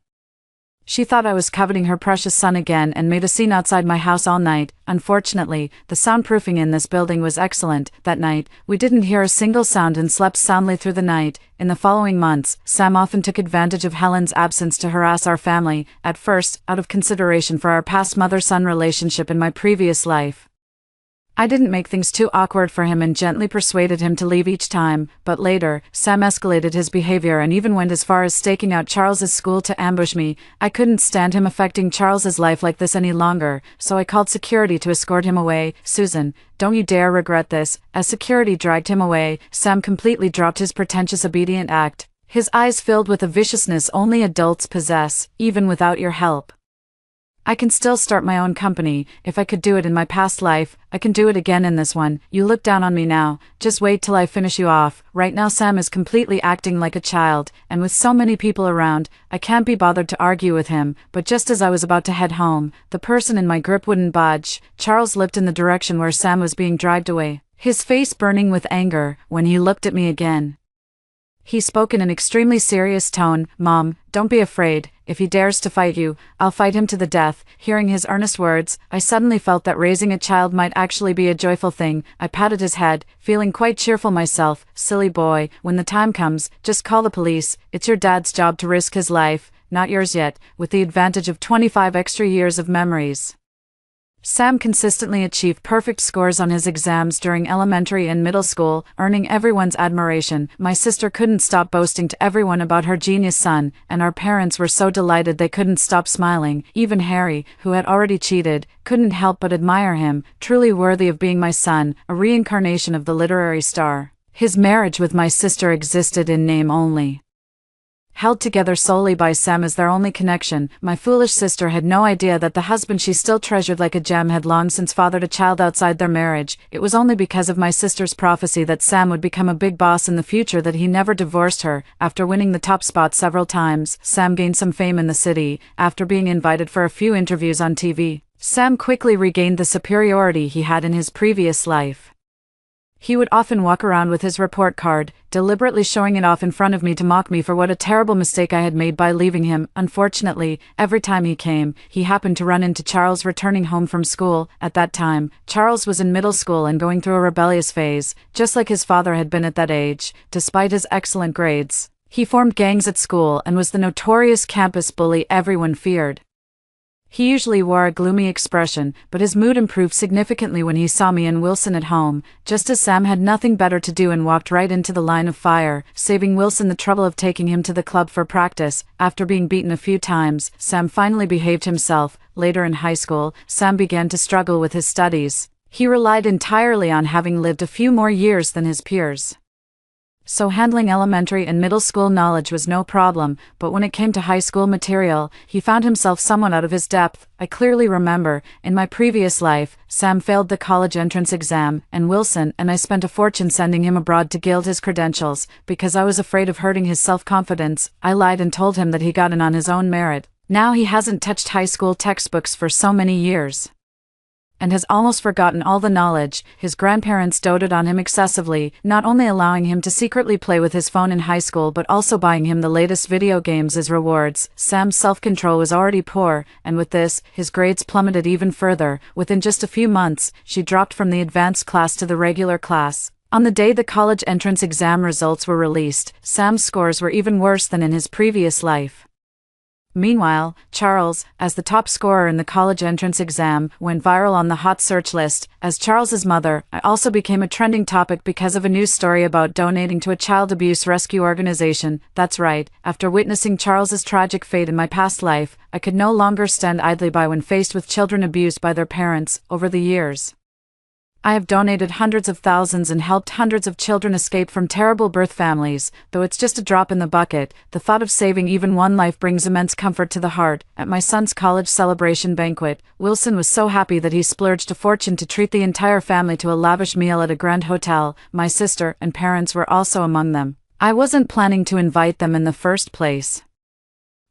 She thought I was coveting her precious son again and made a scene outside my house all night. Unfortunately, the soundproofing in this building was excellent. That night, we didn't hear a single sound and slept soundly through the night. In the following months, Sam often took advantage of Helen's absence to harass our family, at first, out of consideration for our past mother-son relationship in my previous life. I didn't make things too awkward for him and gently persuaded him to leave each time, but later, Sam escalated his behavior and even went as far as staking out Charles's school to ambush me. I couldn't stand him affecting Charles's life like this any longer, so I called security to escort him away. Susan, don't you dare regret this. As security dragged him away, Sam completely dropped his pretentious obedient act. His eyes filled with a viciousness only adults possess, even without your help. I can still start my own company. If I could do it in my past life, I can do it again in this one. You look down on me now. Just wait till I finish you off. Right now Sam is completely acting like a child, and with so many people around, I can't be bothered to argue with him. But just as I was about to head home, the person in my grip wouldn't budge. Charles looked in the direction where Sam was being dragged away, his face burning with anger. When he looked at me again, he spoke in an extremely serious tone. Mom, don't be afraid. If he dares to fight you, I'll fight him to the death. Hearing his earnest words, I suddenly felt that raising a child might actually be a joyful thing. I patted his head, feeling quite cheerful myself. Silly boy, when the time comes, just call the police. It's your dad's job to risk his life, not yours yet, with the advantage of 25 extra years of memories. Sam consistently achieved perfect scores on his exams during elementary and middle school, earning everyone's admiration. My sister couldn't stop boasting to everyone about her genius son, and our parents were so delighted they couldn't stop smiling. Even Harry, who had already cheated, couldn't help but admire him, truly worthy of being my son, a reincarnation of the literary star. His marriage with my sister existed in name only, held together solely by Sam as their only connection. My foolish sister had no idea that the husband she still treasured like a gem had long since fathered a child outside their marriage. It was only because of my sister's prophecy that Sam would become a big boss in the future that he never divorced her. After winning the top spot several times, Sam gained some fame in the city. After being invited for a few interviews on TV, Sam quickly regained the superiority he had in his previous life. He would often walk around with his report card, deliberately showing it off in front of me to mock me for what a terrible mistake I had made by leaving him. Unfortunately, every time he came, he happened to run into Charles returning home from school. At that time, Charles was in middle school and going through a rebellious phase, just like his father had been at that age. Despite his excellent grades, he formed gangs at school and was the notorious campus bully everyone feared. He usually wore a gloomy expression, but his mood improved significantly when he saw me and Wilson at home, just as Sam had nothing better to do and walked right into the line of fire, saving Wilson the trouble of taking him to the club for practice. After being beaten a few times, Sam finally behaved himself. Later in high school, Sam began to struggle with his studies. He relied entirely on having lived a few more years than his peers. So handling elementary and middle school knowledge was no problem, but when it came to high school material, he found himself somewhat out of his depth. I clearly remember, in my previous life, Sam failed the college entrance exam, and Wilson and I spent a fortune sending him abroad to gild his credentials. Because I was afraid of hurting his self-confidence, I lied and told him that he got in on his own merit. Now he hasn't touched high school textbooks for so many years, and has almost forgotten all the knowledge. His grandparents doted on him excessively, not only allowing him to secretly play with his phone in high school but also buying him the latest video games as rewards. Sam's self-control was already poor, and with this, his grades plummeted even further. Within just a few months, she dropped from the advanced class to the regular class. On the day the college entrance exam results were released, Sam's scores were even worse than in his previous life. Meanwhile, Charles, as the top scorer in the college entrance exam, went viral on the hot search list. As Charles's mother, I also became a trending topic because of a news story about donating to a child abuse rescue organization. That's right, after witnessing Charles's tragic fate in my past life, I could no longer stand idly by when faced with children abused by their parents. Over the years, I have donated hundreds of thousands and helped hundreds of children escape from terrible birth families. Though it's just a drop in the bucket, the thought of saving even one life brings immense comfort to the heart. At my son's college celebration banquet, Wilson was so happy that he splurged a fortune to treat the entire family to a lavish meal at a grand hotel. My sister and parents were also among them. I wasn't planning to invite them in the first place.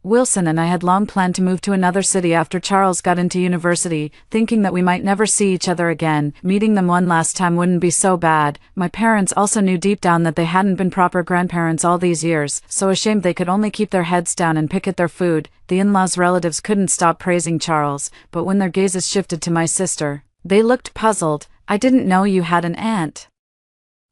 Wilson and I had long planned to move to another city after Charles got into university, thinking that we might never see each other again. Meeting them one last time wouldn't be so bad. My parents also knew deep down that they hadn't been proper grandparents all these years, so ashamed they could only keep their heads down and pick at their food. The in-laws' relatives couldn't stop praising Charles, but when their gazes shifted to my sister, they looked puzzled. "I didn't know you had an aunt."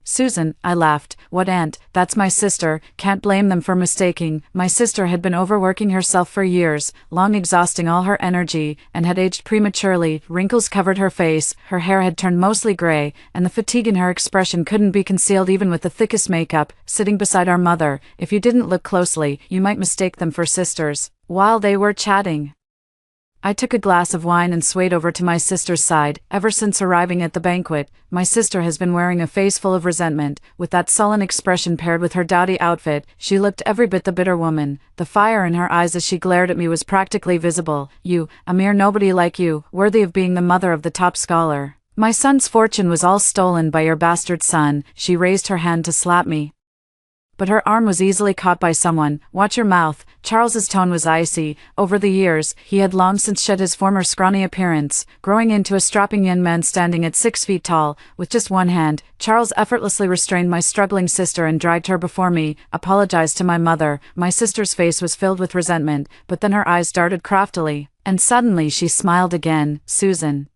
"Susan," I laughed. "What aunt? That's my sister." Can't blame them for mistaking. My sister had been overworking herself for years, long exhausting all her energy, and had aged prematurely. Wrinkles covered her face, her hair had turned mostly gray, and the fatigue in her expression couldn't be concealed even with the thickest makeup. Sitting beside our mother, if you didn't look closely, you might mistake them for sisters. While they were chatting, I took a glass of wine and swayed over to my sister's side. Ever since arriving at the banquet, my sister has been wearing a face full of resentment. With that sullen expression paired with her dowdy outfit, she looked every bit the bitter woman. The fire in her eyes as she glared at me was practically visible. "You, a mere nobody like you, worthy of being the mother of the top scholar. My son's fortune was all stolen by your bastard son." She raised her hand to slap me, but her arm was easily caught by someone. "Watch your mouth." Charles's tone was icy. Over the years, he had long since shed his former scrawny appearance, growing into a strapping young man standing at 6 feet tall. With just one hand, Charles effortlessly restrained my struggling sister and dragged her before me. "Apologize to my mother." My sister's face was filled with resentment, but then her eyes darted craftily, and suddenly she smiled again. "Susan,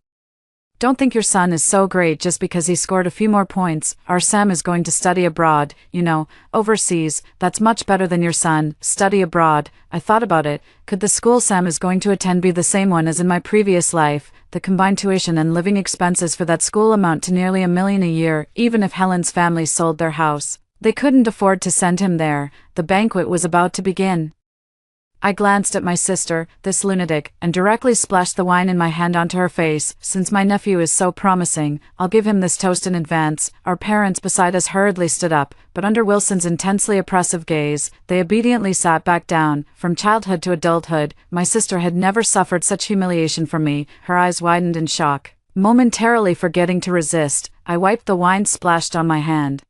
don't think your son is so great just because he scored a few more points. Our Sam is going to study abroad, you know, overseas. That's much better than your son." Study abroad. I thought about it. Could the school Sam is going to attend be the same one as in my previous life? The combined tuition and living expenses for that school amount to nearly $1 million a year. Even if Helen's family sold their house, they couldn't afford to send him there. The banquet was about to begin. I glanced at my sister, this lunatic, and directly splashed the wine in my hand onto her face. "Since my nephew is so promising, I'll give him this toast in advance." Our parents beside us hurriedly stood up, but under Wilson's intensely oppressive gaze, they obediently sat back down. From childhood to adulthood, my sister had never suffered such humiliation from me. Her eyes widened in shock. Momentarily forgetting to resist, I wiped the wine splashed on my hand.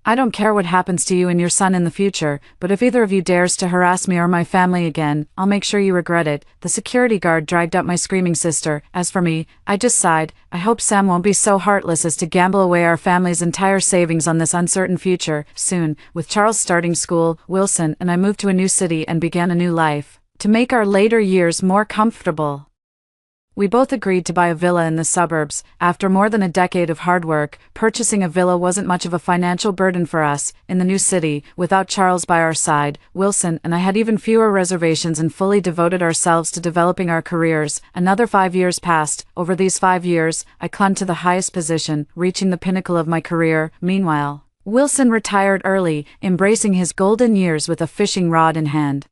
"I don't care what happens to you and your son in the future, but if either of you dares to harass me or my family again, I'll make sure you regret it." The security guard dragged up my screaming sister. As for me, I just sighed. I hope Sam won't be so heartless as to gamble away our family's entire savings on this uncertain future. Soon, with Charles starting school, Wilson and I moved to a new city and began a new life. To make our later years more comfortable, we both agreed to buy a villa in the suburbs. After more than a decade of hard work, purchasing a villa wasn't much of a financial burden for us. In the new city, without Charles by our side, Wilson and I had even fewer reservations and fully devoted ourselves to developing our careers. Another 5 years passed. Over these 5 years, I climbed to the highest position, reaching the pinnacle of my career. Meanwhile, Wilson retired early, embracing his golden years with a fishing rod in hand.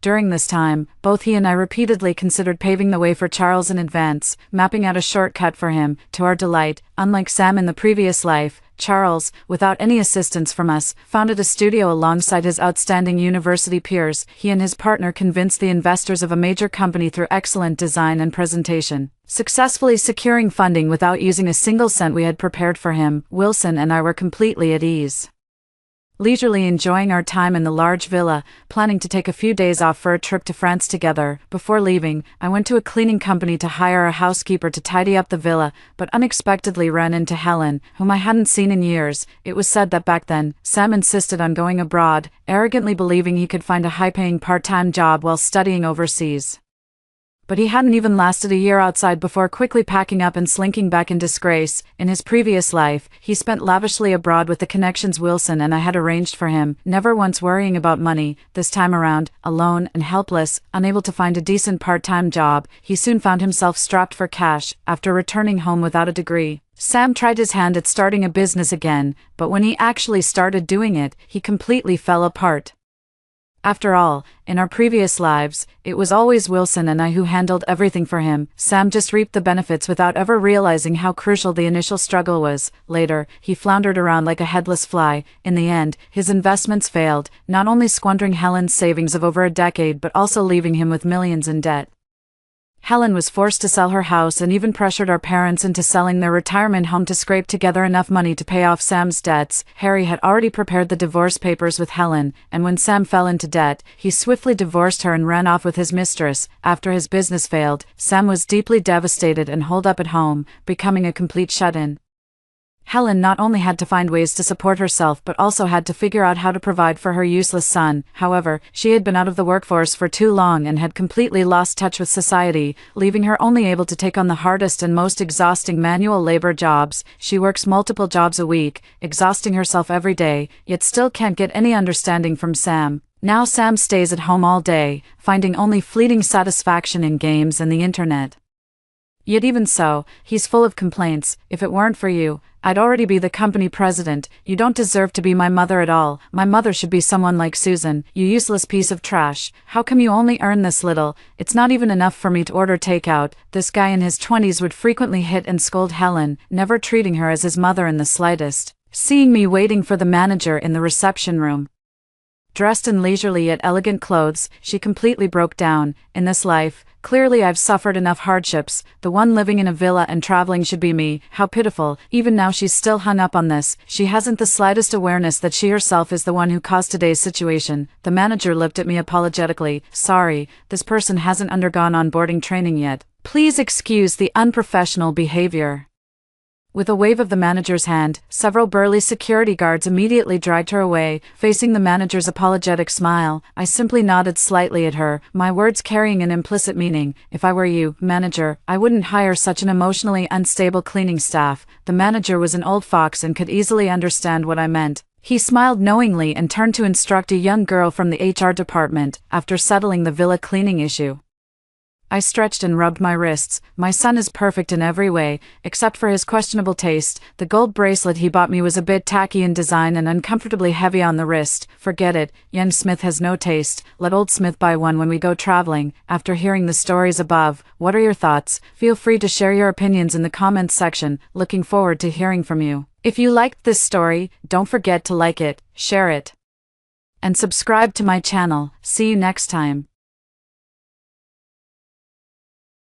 During this time, both he and I repeatedly considered paving the way for Charles in advance, mapping out a shortcut for him. To our delight, unlike Sam in the previous life, Charles, without any assistance from us, founded a studio alongside his outstanding university peers. He and his partner convinced the investors of a major company through excellent design and presentation, successfully securing funding without using a single cent we had prepared for him. Wilson and I were completely at ease, leisurely enjoying our time in the large villa, planning to take a few days off for a trip to France together. Before leaving, I went to a cleaning company to hire a housekeeper to tidy up the villa, but unexpectedly ran into Helen, whom I hadn't seen in years. It was said that back then, Sam insisted on going abroad, arrogantly believing he could find a high-paying part-time job while studying overseas. But he hadn't even lasted a year outside before quickly packing up and slinking back in disgrace. In his previous life, he spent lavishly abroad with the connections Wilson and I had arranged for him, never once worrying about money. This time around, alone and helpless, unable to find a decent part-time job, he soon found himself strapped for cash. After returning home without a degree, Sam tried his hand at starting a business again, but when he actually started doing it, he completely fell apart. After all, in our previous lives, it was always Wilson and I who handled everything for him. Sam just reaped the benefits without ever realizing how crucial the initial struggle was. Later, he floundered around like a headless fly. In the end, his investments failed, not only squandering Helen's savings of over a decade but also leaving him with millions in debt. Helen was forced to sell her house and even pressured our parents into selling their retirement home to scrape together enough money to pay off Sam's debts. Harry had already prepared the divorce papers with Helen, and when Sam fell into debt, he swiftly divorced her and ran off with his mistress. After his business failed, Sam was deeply devastated and holed up at home, becoming a complete shut-in. Helen not only had to find ways to support herself but also had to figure out how to provide for her useless son. However, she had been out of the workforce for too long and had completely lost touch with society, leaving her only able to take on the hardest and most exhausting manual labor jobs. She works multiple jobs a week, exhausting herself every day, yet still can't get any understanding from Sam. Now Sam stays at home all day, finding only fleeting satisfaction in games and the internet. Yet even so, he's full of complaints. If it weren't for you, I'd already be the company president. You don't deserve to be my mother at all. My mother should be someone like Susan. You useless piece of trash. How come you only earn this little? It's not even enough for me to order takeout. This guy in his 20s would frequently hit and scold Helen, never treating her as his mother in the slightest. Seeing me waiting for the manager in the reception room, dressed in leisurely yet elegant clothes, she completely broke down. In this life, clearly I've suffered enough hardships. The one living in a villa and traveling should be me. How pitiful. Even now she's still hung up on this. She hasn't the slightest awareness that she herself is the one who caused today's situation. The manager looked at me apologetically. Sorry, this person hasn't undergone onboarding training yet. Please excuse the unprofessional behavior. With a wave of the manager's hand, several burly security guards immediately dragged her away. Facing the manager's apologetic smile, I simply nodded slightly at her, my words carrying an implicit meaning. If I were you, manager, I wouldn't hire such an emotionally unstable cleaning staff. The manager was an old fox and could easily understand what I meant. He smiled knowingly and turned to instruct a young girl from the HR department, after settling the villa cleaning issue. I stretched and rubbed my wrists. My son is perfect in every way, except for his questionable taste. The gold bracelet he bought me was a bit tacky in design and uncomfortably heavy on the wrist. Forget it, young Smith has no taste. Let old Smith buy one when we go traveling. After hearing the stories above, what are your thoughts? Feel free to share your opinions in the comments section. Looking forward to hearing from you. If you liked this story, don't forget to like it, share it, and subscribe to my channel. See you next time.